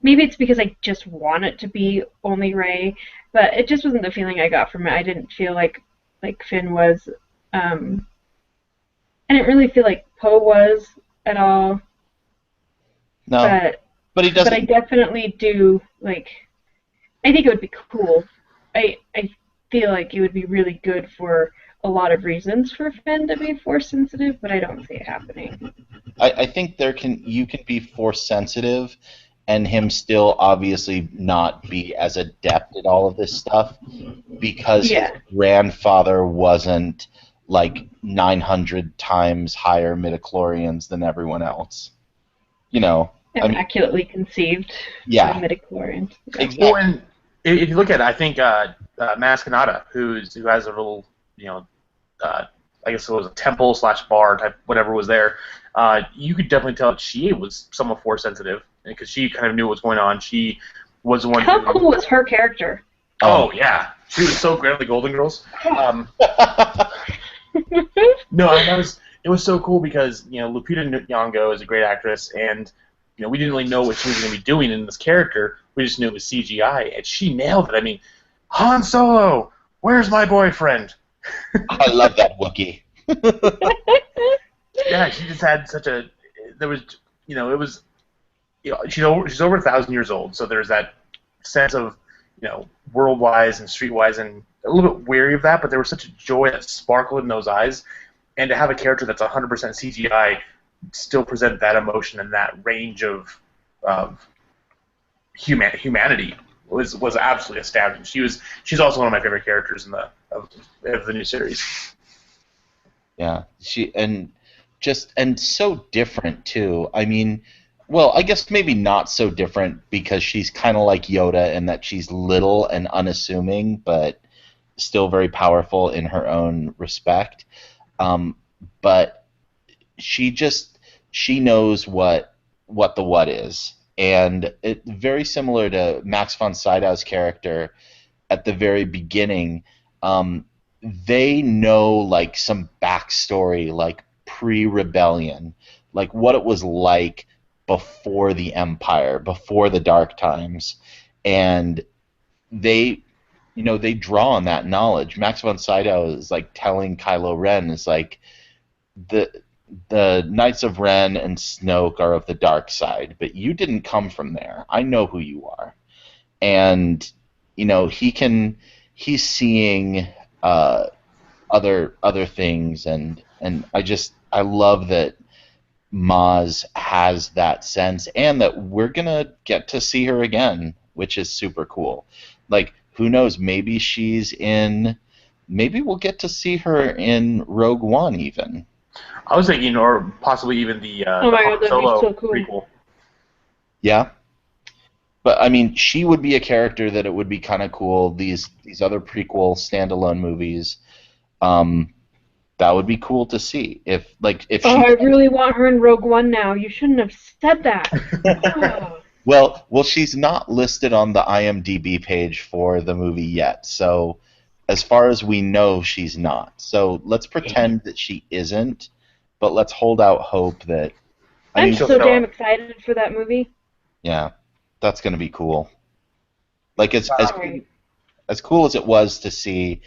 maybe it's because I just want it to be only Rey, but it just wasn't the feeling I got from it. I didn't feel like Finn was. I didn't really feel like Poe was at all. No, but he doesn't. But I definitely do, like, I think it would be cool. I feel like it would be really good for a lot of reasons for Finn to be force sensitive, but I don't see it happening. I think you can be force sensitive and him still obviously not be as adept at all of this stuff because his grandfather wasn't like 900 times higher midichlorians than everyone else. Immaculately conceived. Yeah. Midichlorians. Exactly. Well, and if you look at it, I think Maz Kanata, who has a little, I guess it was a temple / bar type, whatever was there, you could definitely tell that she was somewhat force sensitive because she kind of knew what was going on. She was the one. How cool was her character? Oh yeah, she was so great at the Golden Girls. No, it was so cool because Lupita Nyong'o is a great actress, and we didn't really know what she was going to be doing in this character. We just knew it was CGI, and she nailed it. I mean, Han Solo, where's my boyfriend? I love that Wookiee. Yeah, she just had such a. There was, it was. She's over 1,000 years old, so there's that sense of, world-wise and street-wise, and a little bit weary of that. But there was such a joy that sparkled in those eyes, and to have a character that's 100% CGI still present that emotion and that range of humanity was absolutely astounding. She's also one of my favorite characters in of the new series. Yeah, and so different too. I mean, well, I guess maybe not so different because she's kind of like Yoda in that she's little and unassuming, but still very powerful in her own respect. But she knows what the what is, and it very similar to Max von Sydow's character at the very beginning. They know like some backstory, like pre-rebellion, like what it was like before the Empire, before the Dark Times, and they draw on that knowledge. Max von Sydow is like telling Kylo Ren is like the Knights of Ren and Snoke are of the dark side, but you didn't come from there. I know who you are, and he's seeing other things, and I love that Maz has that sense, and that we're gonna get to see her again, which is super cool. Like, who knows? Maybe we'll get to see her in Rogue One, even. I was thinking, or possibly even Oh the my god, Han that'd be Solo so cool. prequel. Yeah, but I mean, she would be a character that it would be kind of cool. These other prequel standalone movies, um, that would be cool to see. If Oh, she I really want her in Rogue One now. You shouldn't have said that. Oh. well, she's not listed on the IMDb page for the movie yet. So, as far as we know, she's not. So let's pretend that she isn't, but let's hold out hope that. I I'm mean, she'll so show damn up. excited for that movie. yeah, that's gonna be cool. Like Sorry. as cool as it was to see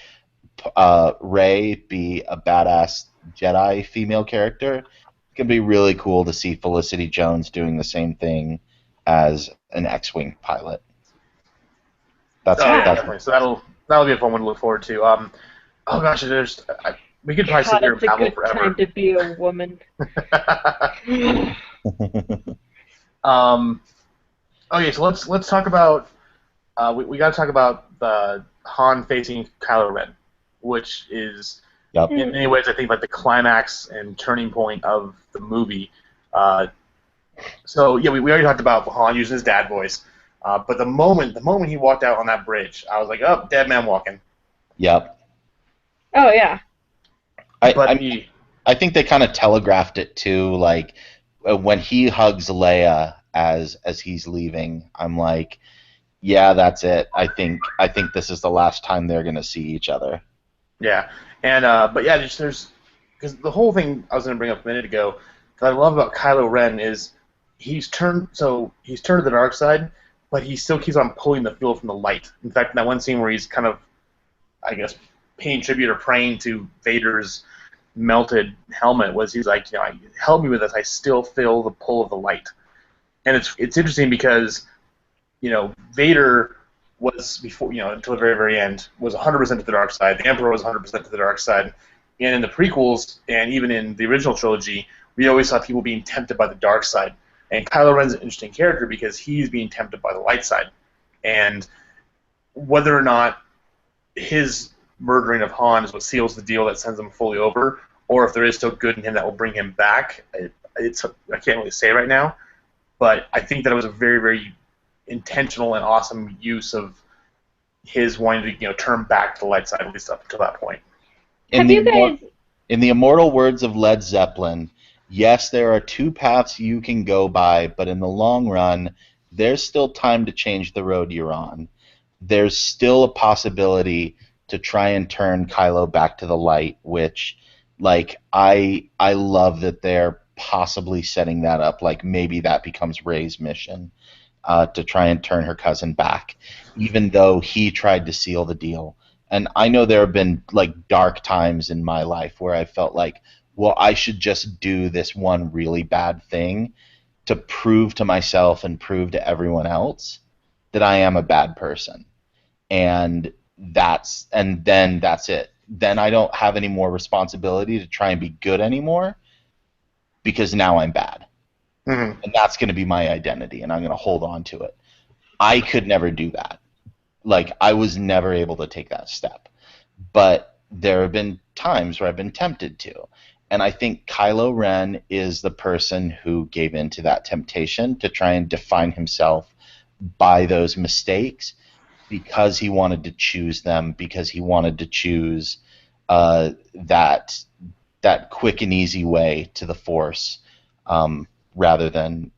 Rey be a badass Jedi female character, it can be really cool to see Felicity Jones doing the same thing as an X-wing pilot. That's Oh yeah, God, that's definitely. So that'll be a fun one to look forward to. Oh gosh, we could probably sit God, there and it's a babble good forever. time to be a woman. Okay, so let's talk about. We got to talk about the Han facing Kylo Ren, which is yep. in many ways I think like the climax and turning point of the movie. So yeah, we already talked about Han using his dad voice, but the moment he walked out on that bridge, I was like, oh, dead man walking. Yep. Oh yeah. But I think they kind of telegraphed it too. Like when he hugs Leia as he's leaving, I'm like, yeah, that's it. I think this is the last time they're gonna see each other. yeah, and but yeah, there's because the whole thing I was going to bring up a minute ago that I love about Kylo Ren is he's turned to the dark side, but he still keeps on pulling the fuel from the light. In fact, in that one scene where he's kind of, I guess, paying tribute or praying to Vader's melted helmet, was he's like, help me with this. I still feel the pull of the light, and it's interesting because Vader was before, until the very, very end, was 100% to the dark side. The Emperor was 100% to the dark side. And in the prequels, and even in the original trilogy, we always saw people being tempted by the dark side. And Kylo Ren's an interesting character because he's being tempted by the light side. And whether or not his murdering of Han is what seals the deal that sends him fully over, or if there is still good in him that will bring him back, I can't really say right now. But I think that it was a very, very intentional and awesome use of his wanting to turn back to the light side, at least up until that point. In the immortal words of Led Zeppelin, yes, there are two paths you can go by, but in the long run, there's still time to change the road you're on. There's still a possibility to try and turn Kylo back to the light, which, like, I love that they're possibly setting that up. Like, maybe that becomes Rey's mission. To try and turn her cousin back, even though he tried to seal the deal. And I know there have been like dark times in my life where I felt like, well, I should just do this one really bad thing to prove to myself and prove to everyone else that I am a bad person. And then that's it. Then I don't have any more responsibility to try and be good anymore because now I'm bad. Mm-hmm. And that's going to be my identity, and I'm going to hold on to it. I could never do that. Like, I was never able to take that step. But there have been times where I've been tempted to. And I think Kylo Ren is the person who gave in to that temptation to try and define himself by those mistakes because he wanted to choose them, because he wanted to choose that quick and easy way to the Force. Rather than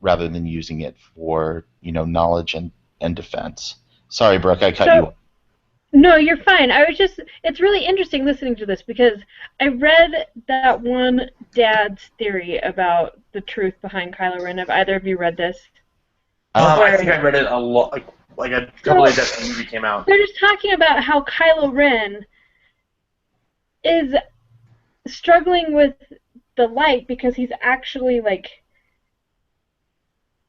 using it for knowledge and defense. Sorry, Brooke, I cut you off. No, you're fine. It's really interesting listening to this because I read that one dad's theory about the truth behind Kylo Ren. Have either of you read this? I think I read it a lot, like a couple days after the movie came out. They're just talking about how Kylo Ren is struggling with the light because he's actually like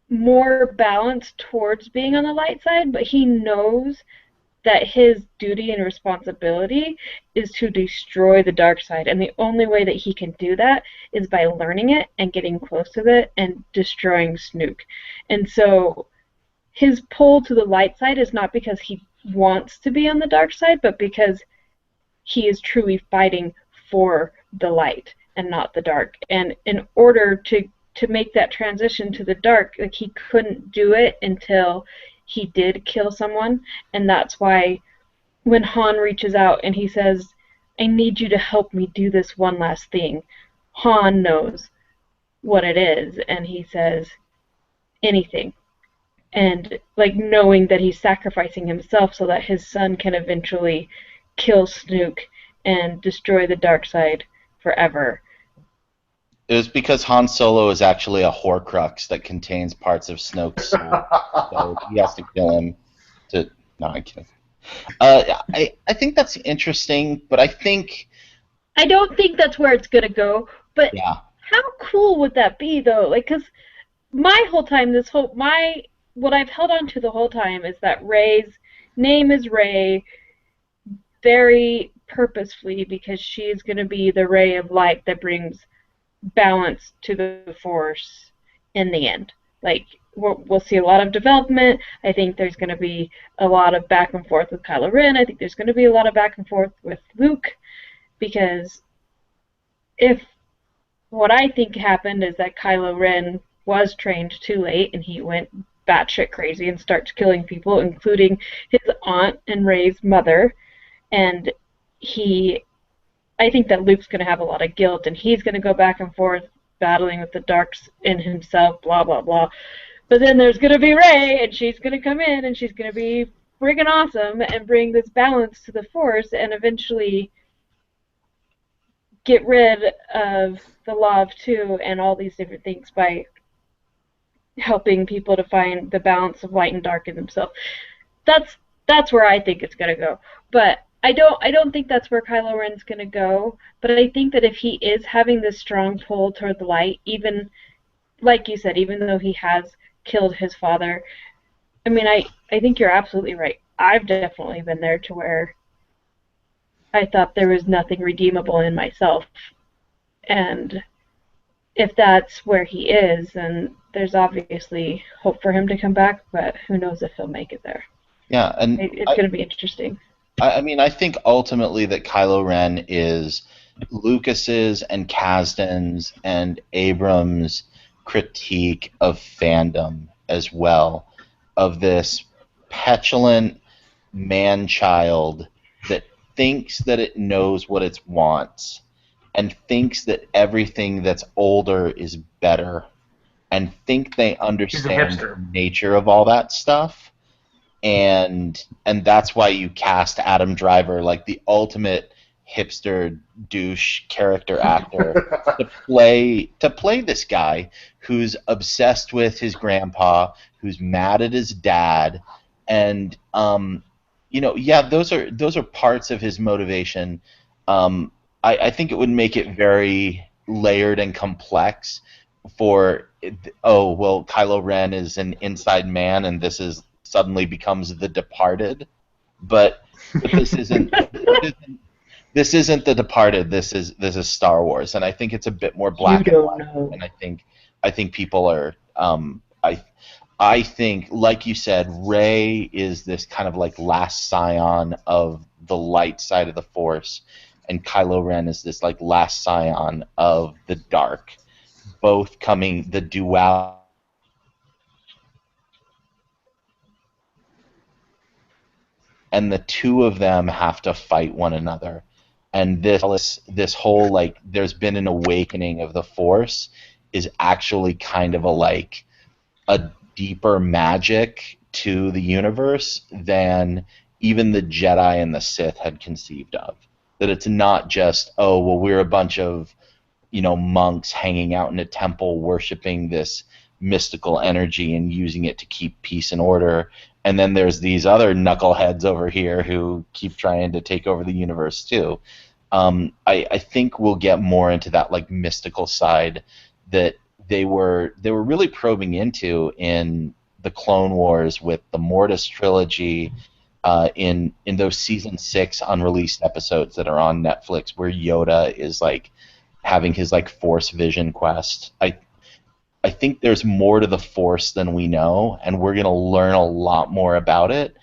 more balanced towards being on the light side, but he knows that his duty and responsibility is to destroy the dark side. And the only way that he can do that is by learning it and getting close to it and destroying Snook. And so his pull to the light side is not because he wants to be on the dark side, but because he is truly fighting for the light and not the dark. And in order to make that transition to the dark, like he couldn't do it until he did kill someone, and that's why when Han reaches out and he says, I need you to help me do this one last thing, Han knows what it is, and he says, anything. And like knowing that he's sacrificing himself so that his son can eventually kill Snook and destroy the dark side forever. It was because Han Solo is actually a Horcrux that contains parts of Snoke's soul, so he has to kill him to. No, I'm kidding. I think that's interesting, but I don't think that's where it's gonna go. But yeah. How cool would that be, though? Like, cause my whole time, what I've held on to the whole time is that Rey's name is Rey, very purposefully, because she's gonna be the ray of light that brings balance to the Force in the end. Like, we'll see a lot of development. I think there's going to be a lot of back and forth with Kylo Ren. I think there's going to be a lot of back and forth with Luke, because if what I think happened is that Kylo Ren was trained too late and he went batshit crazy and starts killing people, including his aunt and Rey's mother, and I think that Luke's going to have a lot of guilt, and he's going to go back and forth battling with the darks in himself, blah, blah, blah. But then there's going to be Rey, and she's going to come in, and she's going to be friggin' awesome and bring this balance to the Force and eventually get rid of the Law of Two and all these different things by helping people to find the balance of light and dark in themselves. That's where I think it's going to go. But I don't think that's where Kylo Ren's going to go, but I think that if he is having this strong pull toward the light, even, like you said, even though he has killed his father, I mean, I think you're absolutely right. I've definitely been there to where I thought there was nothing redeemable in myself. And if that's where he is, then there's obviously hope for him to come back, but who knows if he'll make it there. Yeah, and it's going to be interesting. I mean, I think ultimately that Kylo Ren is Lucas's and Kasdan's and Abrams' critique of fandom as well, of this petulant man-child that thinks that it knows what it wants and thinks that everything that's older is better and think they understand the nature of all that stuff. And that's why you cast Adam Driver, like the ultimate hipster douche character actor, to play this guy who's obsessed with his grandpa, who's mad at his dad, and those are parts of his motivation. I think it would make it very layered and complex for Kylo Ren is an inside man, and this is suddenly becomes The Departed, but this isn't. This isn't The Departed. This is Star Wars, and I think it's a bit more black and white. And I think people are. I think, like you said, Rey is this kind of like last scion of the light side of the Force, and Kylo Ren is this like last scion of the dark. Both coming the duality. And the two of them have to fight one another. And this whole, like, there's been an awakening of the Force is actually kind of a deeper magic to the universe than even the Jedi and the Sith had conceived of. That it's not just, we're a bunch of, monks hanging out in a temple worshiping this mystical energy and using it to keep peace and order. And then there's these other knuckleheads over here who keep trying to take over the universe too. I think we'll get more into that like mystical side that they were really probing into in the Clone Wars with the Mortis trilogy, in those season 6 unreleased episodes that are on Netflix, where Yoda is like having his like Force Vision quest. I think there's more to the Force than we know, and we're gonna learn a lot more about it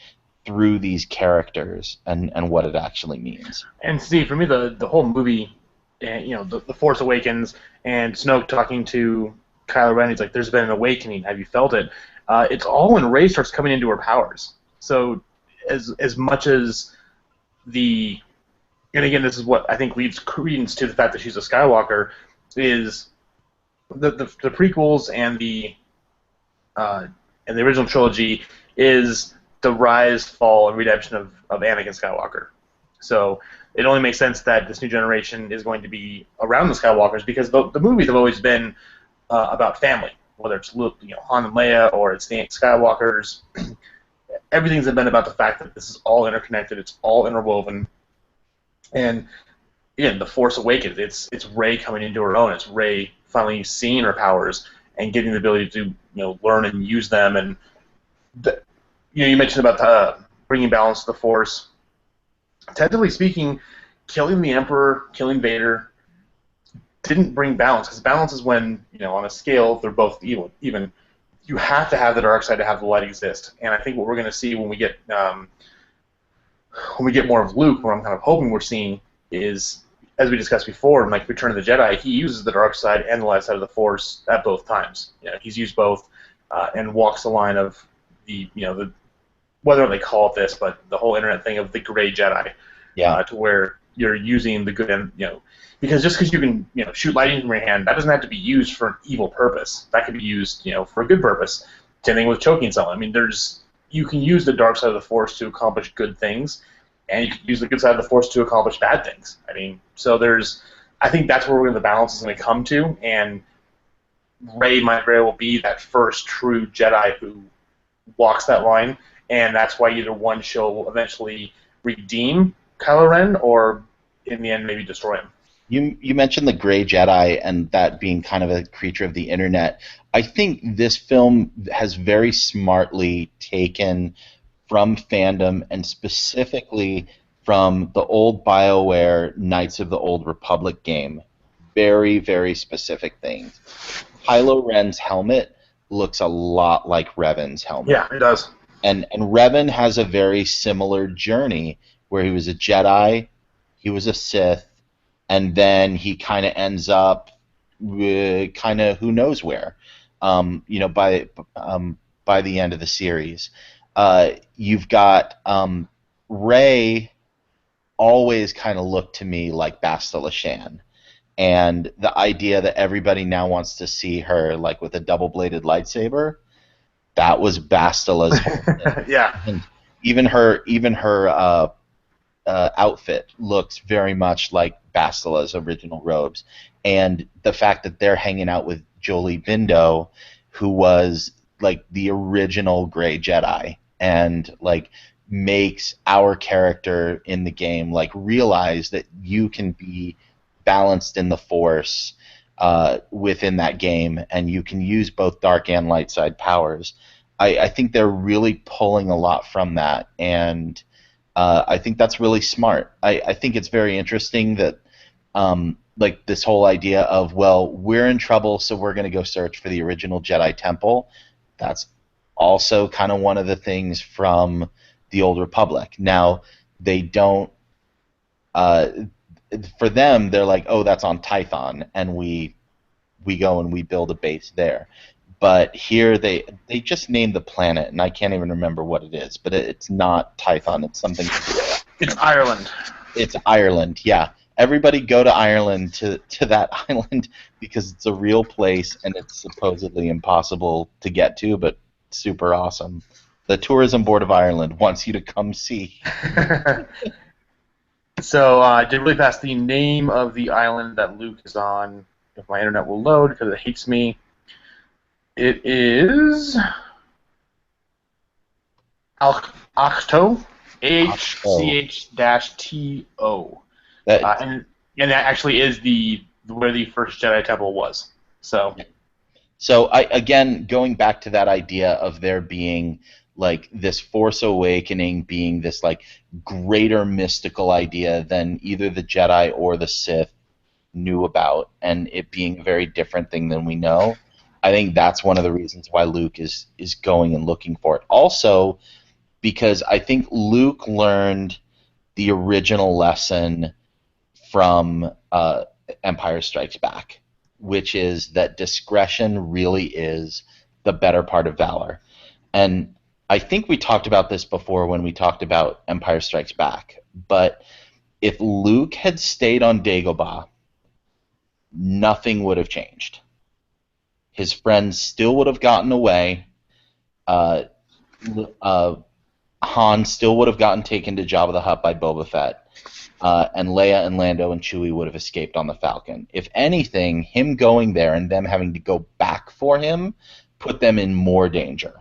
through these characters and what it actually means. And Steve, for me, the whole movie, the Force Awakens and Snoke talking to Kylo Ren, he's like, "There's been an awakening. Have you felt it?" It's all when Rey starts coming into her powers. So, as much as the, and again, this is what I think leads credence to the fact that she's a Skywalker, is the prequels and the original trilogy is the rise, fall, and redemption of Anakin Skywalker. So it only makes sense that this new generation is going to be around the Skywalkers, because the movies have always been about family, whether it's Luke, Han and Leia, or it's the Skywalkers. Everything's been about the fact that this is all interconnected, it's all interwoven, and again, the Force Awakens. It's Rey coming into her own. It's Rey finally seeing her powers and getting the ability to learn and use them. And you mentioned about bringing balance to the Force. Technically speaking, killing the Emperor, killing Vader, didn't bring balance, because balance is when, on a scale, they're both evil. Even you have to have the dark side to have the light exist. And I think what we're going to see when we get more of Luke, what I'm kind of hoping we're seeing is, as we discussed before, in like Return of the Jedi, he uses the dark side and the light side of the Force at both times. He's used both, and walks the line of the whether they call it this, but the whole internet thing of the gray Jedi, to where you're using the good and because just because you can shoot lightning from your hand, that doesn't have to be used for an evil purpose. That can be used for a good purpose. Same thing with choking someone. I mean, you can use the dark side of the Force to accomplish good things, and you can use the good side of the Force to accomplish bad things. I mean, so I think that's where the balance is going to come to, and Rey will be that first true Jedi who walks that line, and that's why either one she'll eventually redeem Kylo Ren, or in the end maybe destroy him. You mentioned the gray Jedi and that being kind of a creature of the internet. I think this film has very smartly taken from fandom, and specifically from the old BioWare Knights of the Old Republic game, very, very specific things. Kylo Ren's helmet looks a lot like Revan's helmet. Yeah, it does. And Revan has a very similar journey where he was a Jedi, he was a Sith, and then he kind of ends up kind of who knows where, by the end of the series. You've got Rey always kind of looked to me like Bastila Shan. And the idea that everybody now wants to see her like with a double-bladed lightsaber, that was Bastila's whole thing. Yeah. And even her outfit looks very much like Bastila's original robes. And the fact that they're hanging out with Jolie Bindo, who was like the original Grey Jedi, and like makes our character in the game like realize that you can be balanced in the Force within that game, and you can use both dark and light side powers. I think they're really pulling a lot from that, and I think that's really smart. I think it's very interesting that like this whole idea of, well, we're in trouble, so we're going to go search for the original Jedi Temple. That's also kind of one of the things from the Old Republic. Now, they don't for them, they're like, oh, that's on Tython, and we go and we build a base there. But here they just named the planet, and I can't even remember what it is. But it's not Tython. It's something. It's Ireland. It's Ireland. Yeah. Everybody go to Ireland to that island, because it's a real place and it's supposedly impossible to get to, but super awesome. The Tourism Board of Ireland wants you to come see. So I did really fast the name of the island that Luke is on, if my internet will load, because it hates me. It is Achto, AHCH-TO. That, And that actually is where the first Jedi Temple was. so again, going back to that idea of there being like this Force Awakening being this like greater mystical idea than either the Jedi or the Sith knew about, and it being a very different thing than we know. I think that's one of the reasons why Luke is going and looking for it. Also, because I think Luke learned the original lesson from Empire Strikes Back, which is that discretion really is the better part of valor. And I think we talked about this before when we talked about Empire Strikes Back, but if Luke had stayed on Dagobah, nothing would have changed. His friends still would have gotten away. Uh, Han still would have gotten taken to Jabba the Hutt by Boba Fett. And Leia and Lando and Chewie would have escaped on the Falcon. If anything, him going there and them having to go back for him put them in more danger.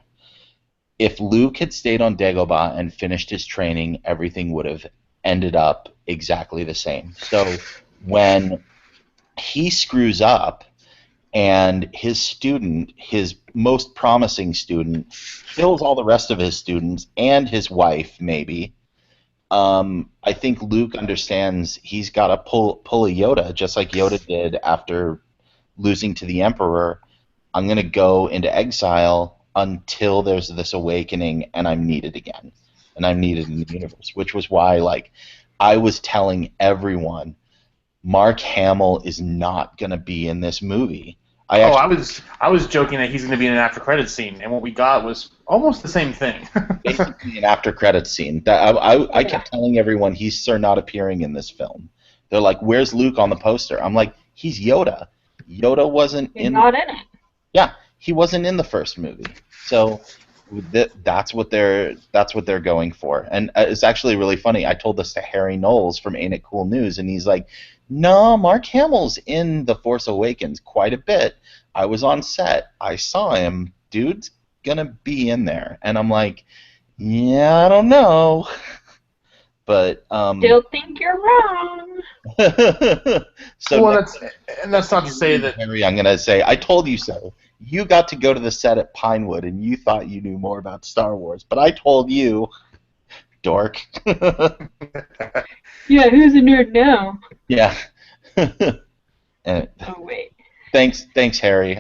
If Luke had stayed on Dagobah and finished his training, everything would have ended up exactly the same. So when he screws up and his student, his most promising student, kills all the rest of his students and his wife, maybe, I think Luke understands he's got to pull a Yoda, just like Yoda did after losing to the Emperor. I'm going to go into exile until there's this awakening and I'm needed again. And I'm needed in the universe, which was why, like, I was telling everyone Mark Hamill is not going to be in this movie. I was joking that he's going to be in an after credits scene, and what we got was almost the same thing. Basically, an after credits scene. I kept telling everyone he's not appearing in this film. They're like, "Where's Luke on the poster?" I'm like, "He's Yoda. Yoda wasn't He's not in it. Yeah, he wasn't in the first movie. So that's what they're going for. And it's actually really funny. I told this to Harry Knowles from Ain't It Cool News, and he's like, "No, Mark Hamill's in The Force Awakens quite a bit. I was on set. I saw him. Dude's gonna be in there." And I'm like, "Yeah, I don't know." But Still think you're wrong. So well, that's not to say that Harry, I'm gonna say, I told you so. You got to go to the set at Pinewood, and you thought you knew more about Star Wars, but I told you, dork. Yeah, who's a nerd now? Yeah. Oh wait. Thanks, Harry.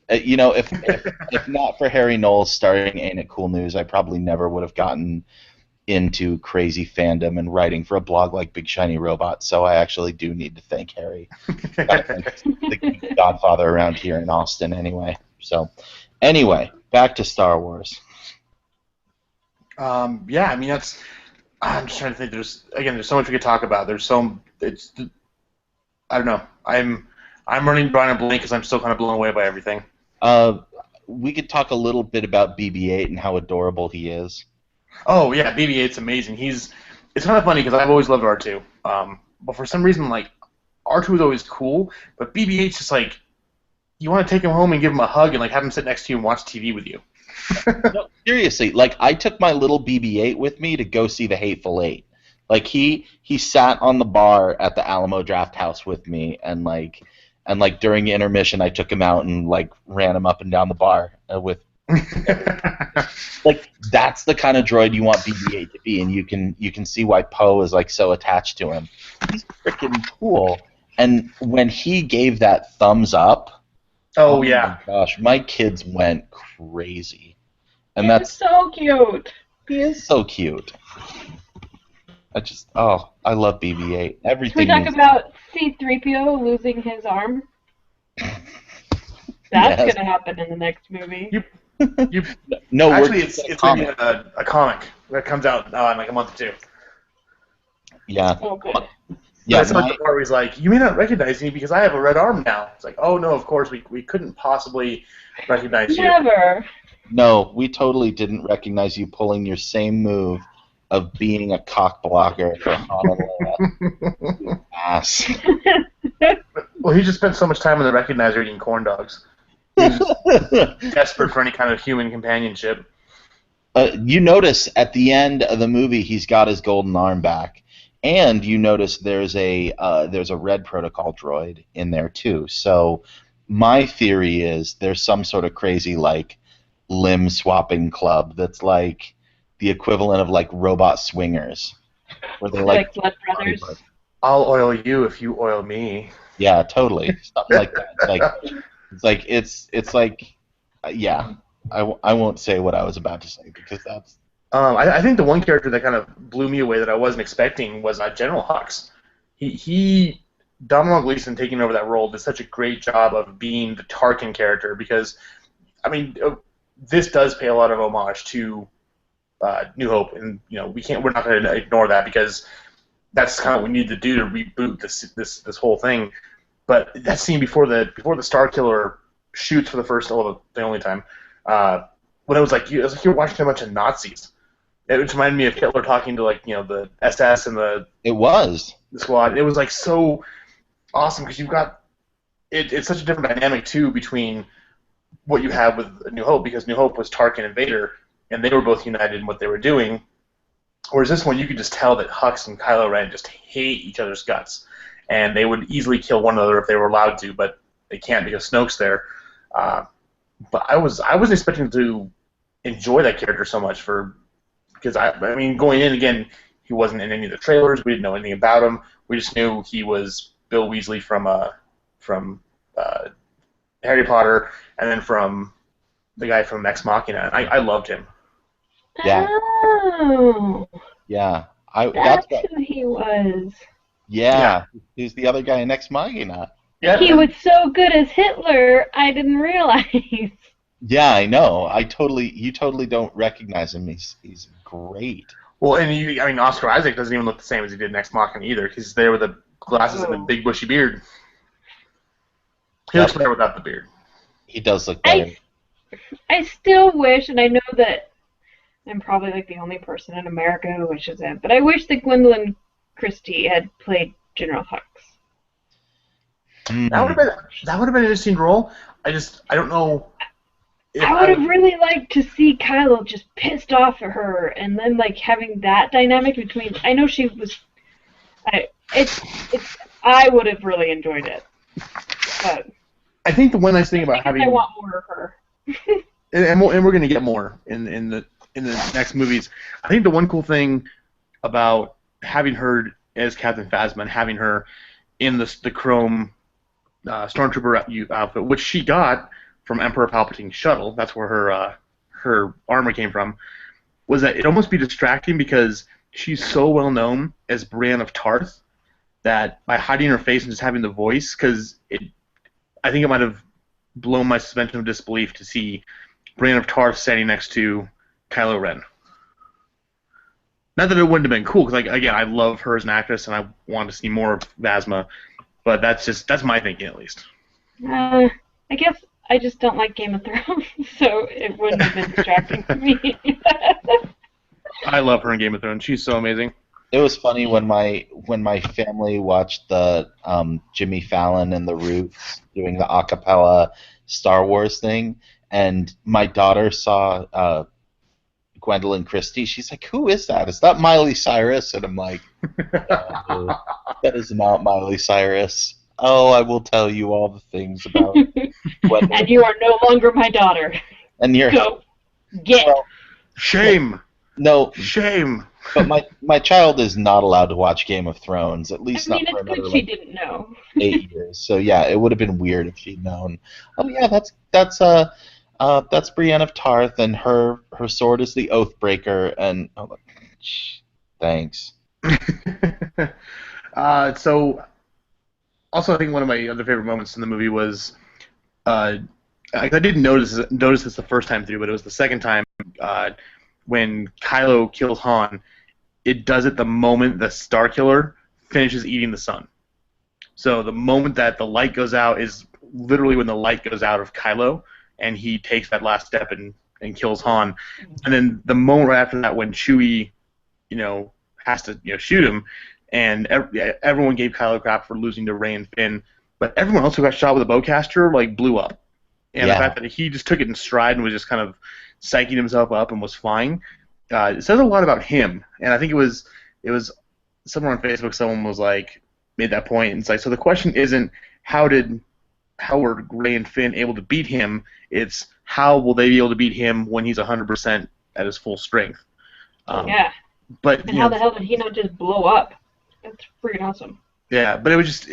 If not for Harry Knowles starting Ain't It Cool News, I probably never would have gotten into crazy fandom and writing for a blog like Big Shiny Robot. So I actually do need to thank Harry. The godfather around here in Austin, anyway. So, anyway, back to Star Wars. Yeah, I mean I'm just trying to think. There's so much we could talk about. I don't know. I'm running drawing a blank because I'm still kind of blown away by everything. We could talk a little bit about BB-8 and how adorable he is. Oh yeah, BB-8's amazing. It's kind of funny because I've always loved R2. But for some reason, like, R2 is always cool, but BB-8's just like, you want to take him home and give him a hug and like have him sit next to you and watch TV with you. No, seriously, like, I took my little BB-8 with me to go see The Hateful Eight. Like, he sat on the bar at the Alamo Draft House with me, and during intermission, I took him out and like ran him up and down the bar with. Like, that's the kind of droid you want BB-8 to be, and you can see why Poe is like so attached to him. He's freaking cool. And when he gave that thumbs up, oh yeah, my gosh, my kids went crazy. And He's so cute. He is so cute. I love BB-8. Everything. Can we talk about C-3PO losing his arm? That's gonna happen in the next movie. No, actually, it's going to be a comic that comes out in like a month or two. Yeah. Oh, good. Yeah, it's like the part where he's like, "You may not recognize me because I have a red arm now." It's like, "Oh no, of course we couldn't possibly recognize you." Never. No, we totally didn't recognize you pulling your same move of being a cock blocker for Honolulu. Ass. Well, he just spent so much time in the recognizer eating corn dogs. He's desperate for any kind of human companionship. You notice at the end of the movie, he's got his golden arm back. And you notice there's a red protocol droid in there too. So my theory is there's some sort of crazy like limb swapping club that's like the equivalent of like robot swingers, where they like Like Blood body Brothers. parts. I'll oil you if you oil me. Yeah, totally, something like that. It's like yeah. I won't say what I was about to say because that's I think the one character that kind of blew me away that I wasn't expecting was General Hux. He Domhnall Gleeson taking over that role did such a great job of being the Tarkin character because, I mean, this does pay a lot of homage to New Hope, and we're not going to ignore that because that's kind of what we need to do to reboot this whole thing. But that scene before the Star Killer shoots for the first, well, the only time, when it was like you're watching a bunch of Nazis. It reminded me of Hitler talking to the SS and it was. the squad. It was like so awesome because you've got it's such a different dynamic too between what you have with New Hope because New Hope was Tarkin and Vader and they were both united in what they were doing. Whereas this one, you could just tell that Hux and Kylo Ren just hate each other's guts, and they would easily kill one another if they were allowed to, but they can't because Snoke's there. But I wasn't expecting to enjoy that character so much because I mean going in again, he wasn't in any of the trailers. We didn't know anything about him. We just knew he was Bill Weasley from Harry Potter, and then from the guy from Ex Machina. I loved him. Yeah. Oh, Yeah. that's who he was. Yeah. He's the other guy in Ex Machina. Yeah, He was so good as Hitler, I didn't realize. Yeah, I know. You totally don't recognize him. He's great. well, and I mean Oscar Isaac doesn't even look the same as he did in Ex Machina either. He's there with the glasses and the big bushy beard. He looks better without the beard. He does look better. I still wish, and I know that I'm probably like the only person in America who wishes it, but I wish that Gwendolyn Christie had played General Hux. That would have been an interesting role. I don't know. I would have really liked to see Kylo just pissed off at her, and then like having that dynamic between. I know she was. I would have really enjoyed it, but I think the one nice thing about having I want more of her. and we're going to get more in the next movies. I think the one cool thing about having her as Captain Phasma and having her in the chrome stormtrooper outfit, which she got from Emperor Palpatine's shuttle, that's where her armor came from, was that it almost be distracting because she's so well known as Brienne of Tarth that by hiding her face and just having the voice, I think it might have blown my suspension of disbelief to see Brienne of Tarth standing next to Kylo Ren. Not that it wouldn't have been cool, because again, I love her as an actress and I want to see more of Phasma, but that's my thinking at least. I guess I just don't like Game of Thrones, so it wouldn't have been distracting for me. I love her in Game of Thrones. She's so amazing. It was funny when my family watched the Jimmy Fallon and the Roots doing the a cappella Star Wars thing, and my daughter saw Gwendolyn Christie. She's like, "Who is that? Is that Miley Cyrus?" And I'm like, "No, that is not Miley Cyrus. Oh, I will tell you all the things about Gwendolyn." And you are no longer my daughter. And you're Go get. Well, Shame. no, Shame. but my child is not allowed to watch Game of Thrones, at least I mean, not for it's good another she like didn't know. 8 years. So yeah, it would have been weird if she'd known. Oh yeah, that's Brienne of Tarth, and her sword is the Oathbreaker, and thanks. So, also, I think one of my other favorite moments in the movie was, I didn't notice this the first time through, but it was the second time when Kylo kills Han. It does it the moment the Star Killer finishes eating the sun. So the moment that the light goes out is literally when the light goes out of Kylo, and he takes that last step and kills Han. And then the moment right after that when Chewie, has to shoot him, and everyone gave Kylo crap for losing to Rey and Finn, but everyone else who got shot with a bowcaster blew up. And the fact that he just took it in stride and was just kind of psyching himself up and was fine, it says a lot about him. And I think it was somewhere on Facebook, someone was like, made that point, and it's like, so the question isn't how were Ray and Finn able to beat him? It's how will they be able to beat him when he's 100% at his full strength? Yeah. But And how the hell did he not just blow up? That's freaking awesome. yeah, but it was just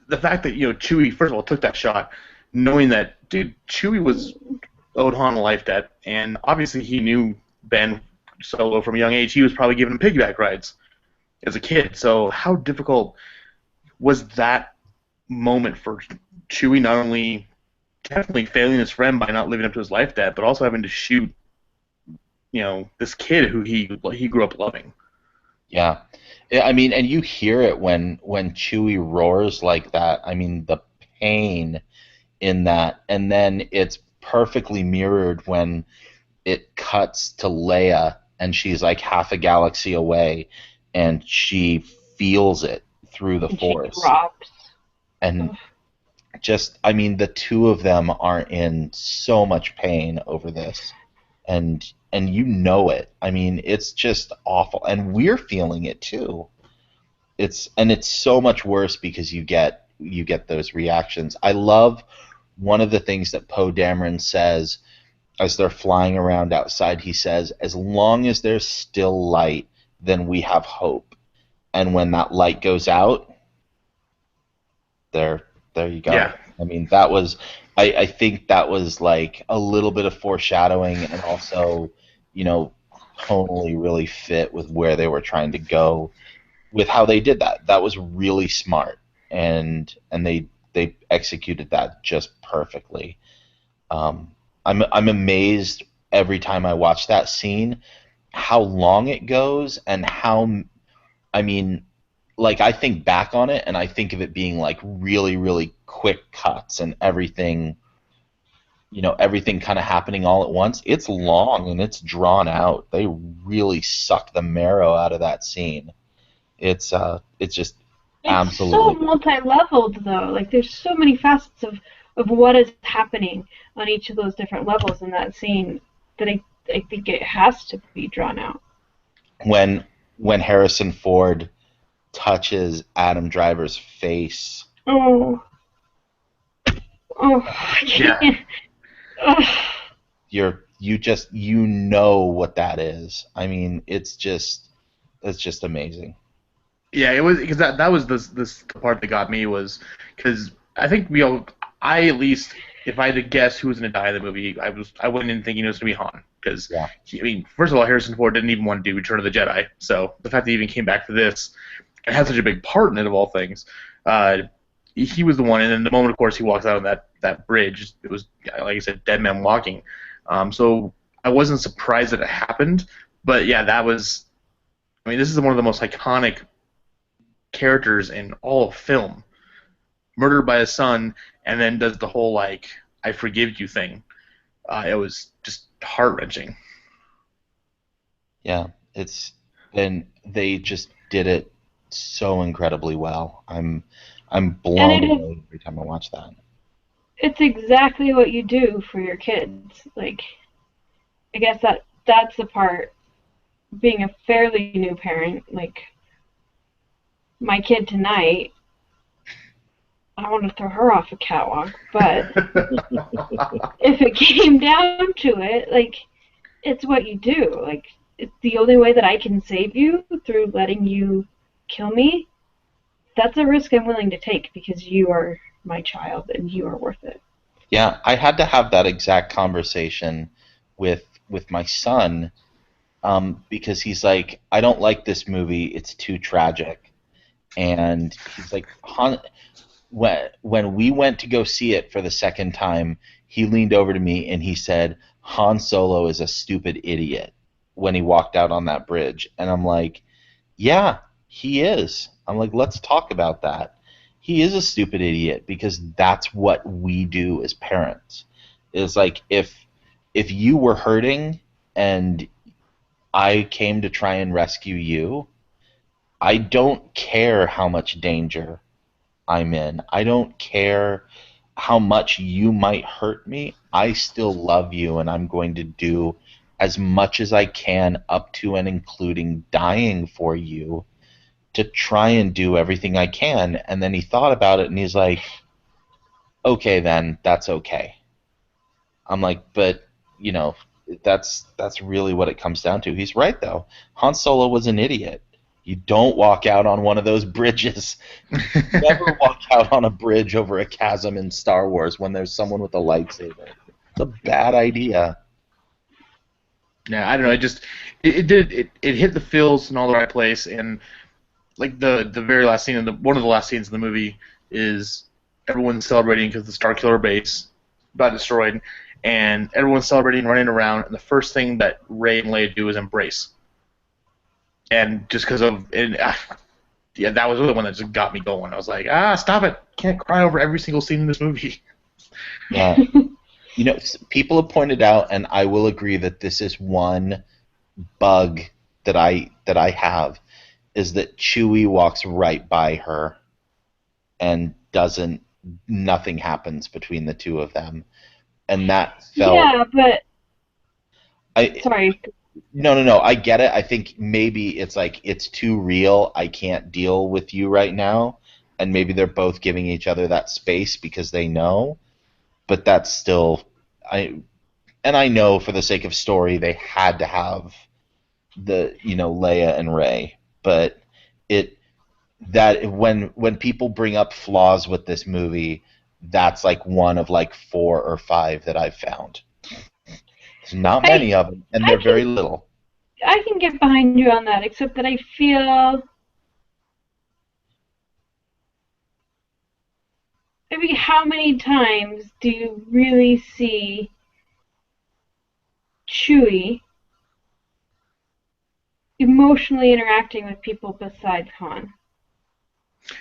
the fact that Chewie first of all took that shot, knowing that dude Chewie was owed Han a life debt, and obviously he knew Ben Solo from a young age. He was probably giving him piggyback rides as a kid. So how difficult was that moment for Chewie? Not only definitely failing his friend by not living up to his life debt, but also having to shoot this kid who he grew up loving. Yeah. I mean, and you hear it when Chewie roars like that. I mean, the pain in that, and then it's perfectly mirrored when it cuts to Leia and she's like half a galaxy away, and she feels it through the And she Force. drops. And just, I mean, the two of them are in so much pain over this, and you know it. I mean, it's just awful, and we're feeling it too. It's so much worse because you get those reactions. I love one of the things that Poe Dameron says as they're flying around outside. He says, "As long as there's still light, then we have hope." And when that light goes out, there you go. Yeah. I mean, that was, I think that was like a little bit of foreshadowing, and also, tonally really fit with where they were trying to go with how they did that. That was really smart, and they executed that just perfectly. I'm amazed every time I watch that scene how long it goes, and how, I mean, like, I think back on it and I think of it being like really, really quick cuts and everything, everything kind of happening all at once. It's long and it's drawn out. They really suck the marrow out of that scene. It's just It's so absolutely. multi-leveled, though. Like, there's so many facets of what is happening on each of those different levels in that scene that I think it has to be drawn out. when when Harrison Ford touches Adam Driver's face, Oh, I Yeah. can't. Ugh. you know what that is. I mean, it's just amazing. Yeah, it was because that was this part that got me was because I think I at least if I had to guess who was going to die in the movie, I went in thinking it was going to be Han because Yeah. I mean first of all Harrison Ford didn't even want to do Return of the Jedi, so the fact that he even came back for this and had such a big part in it of all things, uh, he was the one. And then the moment of course he walks out on that bridge, it was like I said, dead man walking. So I wasn't surprised that it happened, but yeah, that was. I mean, this is one of the most iconic characters in all of film, murdered by his son, and then does the whole like "I forgive you" thing. It was just heart wrenching. Yeah, and they just did it so incredibly well. I'm And blown away every time I watch that. it's exactly what you do for your kids. Like, I guess that's the part. Being a fairly new parent, like my kid tonight, I want to throw her off a catwalk, but if it came down to it, like, it's what you do. Like, it's the only way that I can save you through letting you kill me. That's a risk I'm willing to take because you are my child and you are worth it. Yeah, I had to have that exact conversation with my son, because he's like, I don't like this movie. It's too tragic. And he's like, when we went to go see it for the second time, he leaned over to me and he said, Han Solo is a stupid idiot when he walked out on that bridge. And I'm like, yeah, he is. I'm like, let's talk about that. He is a stupid idiot because that's what we do as parents. It's like, if you were hurting and I came to try and rescue you, I don't care how much danger I'm in. I don't care how much you might hurt me. I still love you, and I'm going to do as much as I can, up to and including dying for you, to try and do everything I can. And then he thought about it and he's like, okay, then that's okay. I'm like, but you know, that's really what it comes down to. He's right though. Han Solo was an idiot. You don't walk out on one of those bridges. Never walk out on a bridge over a chasm in Star Wars when there's someone with a lightsaber. It's a bad idea. Yeah, I don't know. It hit the feels in all the right place, and like the very last scene in one of the last scenes in the movie is everyone's celebrating because the Starkiller base got destroyed, and everyone's celebrating, running around, and the first thing that Rey and Leia do is embrace, and just because of yeah, that was really the one that just got me going. I was like, stop it! Can't cry over every single scene in this movie. Yeah. You know, people have pointed out, and I will agree that this is one bug that I have, is that Chewie walks right by her and nothing happens between the two of them. And that felt Yeah, but I sorry. no, I get it. I think maybe it's like it's too real. I can't deal with you right now. And maybe they're both giving each other that space because they know, but that's still I know for the sake of story they had to have Leia and Rey, but it that when people bring up flaws with this movie, that's like one of like 4 or 5 that I've found. There's not I many of them, and I they're very can little. I can get behind you on that, except that I feel. I mean, how many times do you really see Chewie emotionally interacting with people besides Han?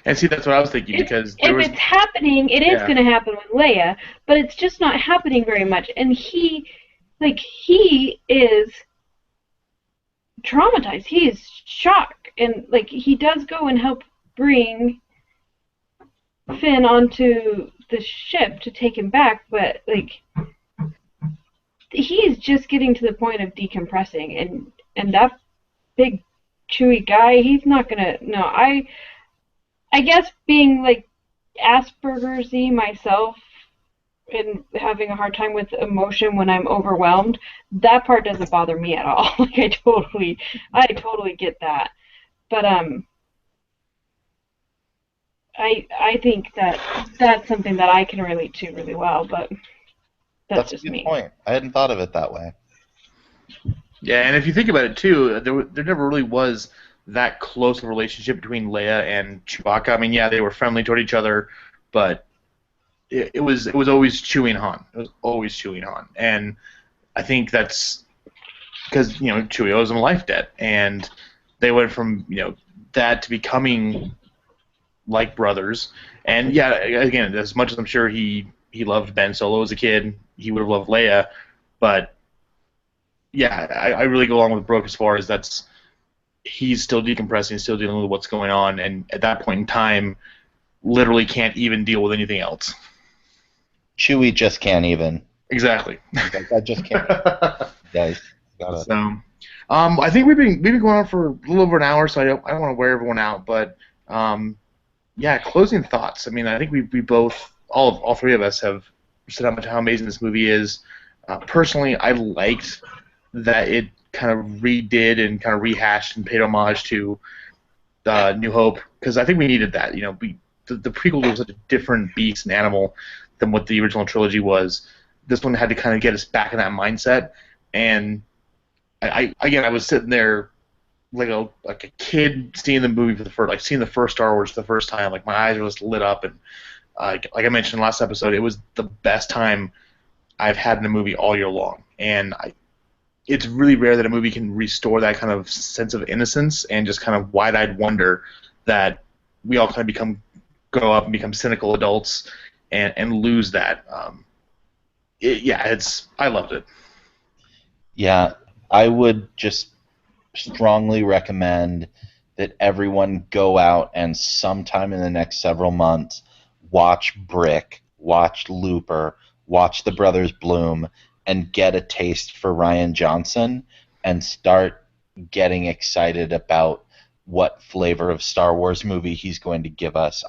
And see, that's what I was thinking because there If was it's happening, it is yeah. going to happen with Leia, but it's just not happening very much. And he is traumatized. He is shocked, and like he does go and help bring Finn onto the ship to take him back, but like he is just getting to the point of decompressing, and that big chewy guy, he's not gonna. No, I guess being like Asperger's-y myself and having a hard time with emotion when I'm overwhelmed, that part doesn't bother me at all. Like I totally get that. But I think that that's something that I can relate to really well. But that's That's a just good me. point. I hadn't thought of it that way. Yeah, and if you think about it too, there never really was that close of a relationship between Leia and Chewbacca. I mean, yeah, they were friendly toward each other, but it was always Chewie and Han. It was always Chewie and Han, and I think that's because Chewie owes him a life debt, and they went from that to becoming like brothers. And yeah, again, as much as I'm sure he loved Ben Solo as a kid, he would have loved Leia, but yeah, I really go along with Brooke as far as he's still decompressing, still dealing with what's going on, and at that point in time, literally can't even deal with anything else. Chewie just can't even. Exactly. I just can't. Guys, got it. So, I think we've been going on for a little over an hour, so I don't want to wear everyone out, but yeah, closing thoughts. I mean, I think we both all three of us have said how amazing this movie is. Personally, I liked that it kind of redid and kind of rehashed and paid homage to New Hope, because I think we needed that. The prequel was such a different beast and animal than what the original trilogy was. This one had to kind of get us back in that mindset, and I was sitting there like a kid seeing the movie for the first, like seeing the first Star Wars for the first time. Like my eyes were just lit up, and like I mentioned in the last episode, it was the best time I've had in a movie all year long, and it's really rare that a movie can restore that kind of sense of innocence and just kind of wide-eyed wonder that we all kind of grow up and become cynical adults and lose that. I loved it. Yeah, I would just strongly recommend that everyone go out and sometime in the next several months watch Brick, watch Looper, watch The Brothers Bloom, and get a taste for Ryan Johnson and start getting excited about what flavor of Star Wars movie he's going to give us.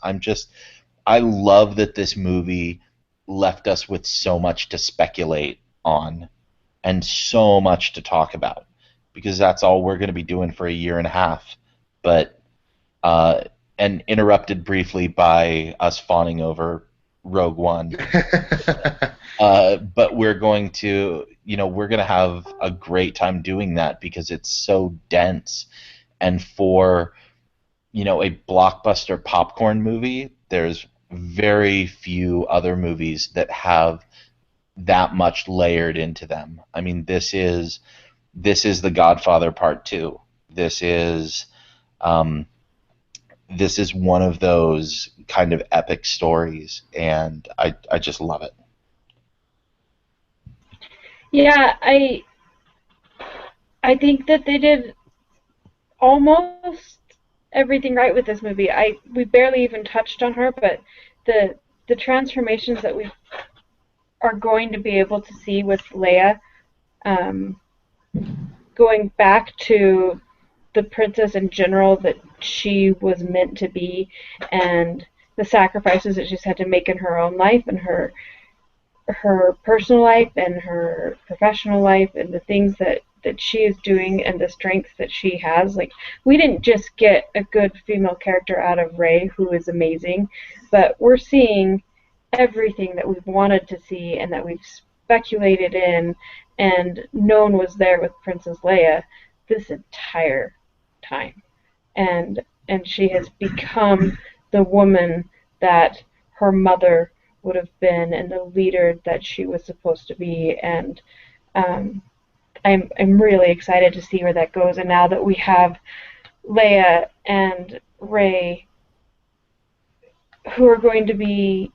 I love that this movie left us with so much to speculate on and so much to talk about, because that's all we're going to be doing for a year and a half. But uh, and interrupted briefly by us fawning over Rogue One. But we're going to have a great time doing that because it's so dense. And for, a blockbuster popcorn movie, there's very few other movies that have that much layered into them. I mean, this is The Godfather Part 2. Um, this is one of those kind of epic stories, and I just love it. Yeah, I think that they did almost everything right with this movie. We barely even touched on her, but the transformations that we are going to be able to see with Leia, um, going back to the princess in general that she was meant to be, and the sacrifices that she's had to make in her own life and her personal life and her professional life, and the things that she is doing and the strengths that she has. Like, we didn't just get a good female character out of Rey, who is amazing, but we're seeing everything that we've wanted to see and that we've speculated in and known was there with Princess Leia this entire time. And she has become the woman that her mother would have been and the leader that she was supposed to be. And I'm really excited to see where that goes. And now that we have Leia and Rey, who are going to be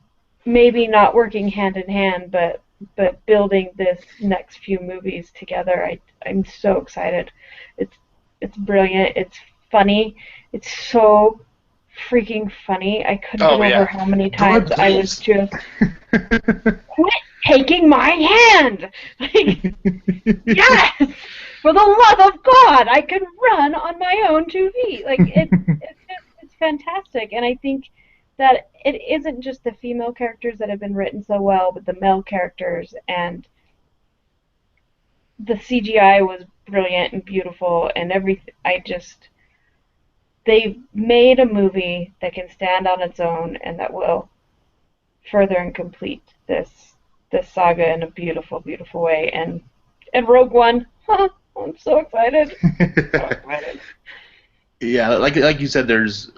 maybe not working hand in hand, but building this next few movies together, I'm so excited. It's brilliant. It's funny. It's so freaking funny. I couldn't get over how many times I was just quit taking my hand. Like, yes, for the love of God, I can run on my own 2 feet. Like, it's fantastic, and I think that it isn't just the female characters that have been written so well, but the male characters, and the CGI was brilliant and beautiful, and everything. They've made a movie that can stand on its own and that will further and complete this saga in a beautiful, beautiful way. And Rogue One, I'm so excited. So excited. Yeah, like you said, there's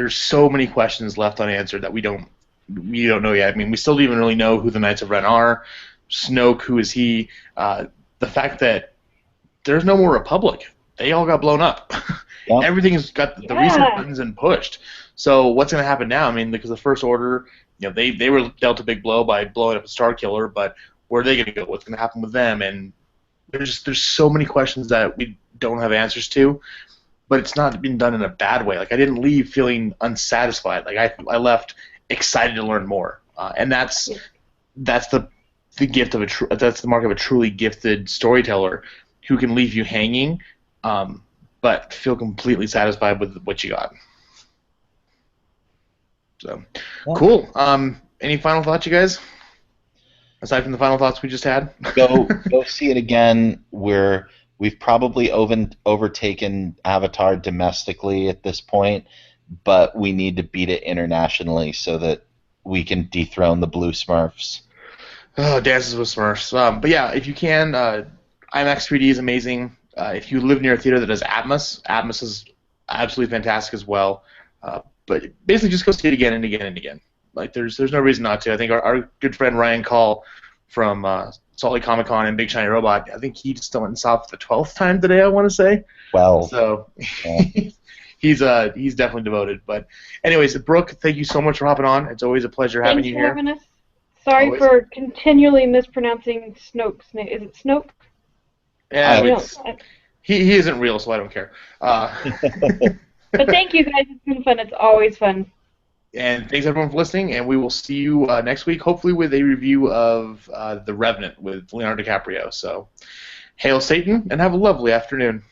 so many questions left unanswered that we don't know yet. I mean, we still don't even really know who the Knights of Ren are. Snoke, who is he? The fact that there's no more Republic. They all got blown up. Yeah. Everything's got the reset buttons and pushed. So what's going to happen now? I mean, because the First Order, they were dealt a big blow by blowing up a Star Killer, but where are they going to go? What's going to happen with them? And there's so many questions that we don't have answers to. But it's not been done in a bad way. Like, I didn't leave feeling unsatisfied. Like, I left excited to learn more. And that's the gift of that's the mark of a truly gifted storyteller, who can leave you hanging, but feel completely satisfied with what you got. So, yeah. Cool. Any final thoughts, you guys? Aside from the final thoughts we just had? Go see it again. We've probably overtaken Avatar domestically at this point, but we need to beat it internationally so that we can dethrone the Blue Smurfs. Oh, Dances with Smurfs. But yeah, if you can, IMAX 3D is amazing. If you live near a theater that does Atmos is absolutely fantastic as well. But basically, just go see it again and again and again. Like, there's no reason not to. I think our good friend Ryan Call from Salt Lake Comic Con and Big Shiny Robot, I think he just went and saw it for the 12th time today, I want to say. Well, so yeah. he's definitely devoted. But anyways, Brooke, thank you so much for hopping on. It's always a pleasure having you here. Thanks for having us. Sorry for continually mispronouncing Snoke's name. Is it Snoke? Yeah, he isn't real, so I don't care. But thank you guys. It's been fun. It's always fun. And thanks everyone for listening, and we will see you next week, hopefully with a review of The Revenant with Leonardo DiCaprio. So, hail Satan, and have a lovely afternoon.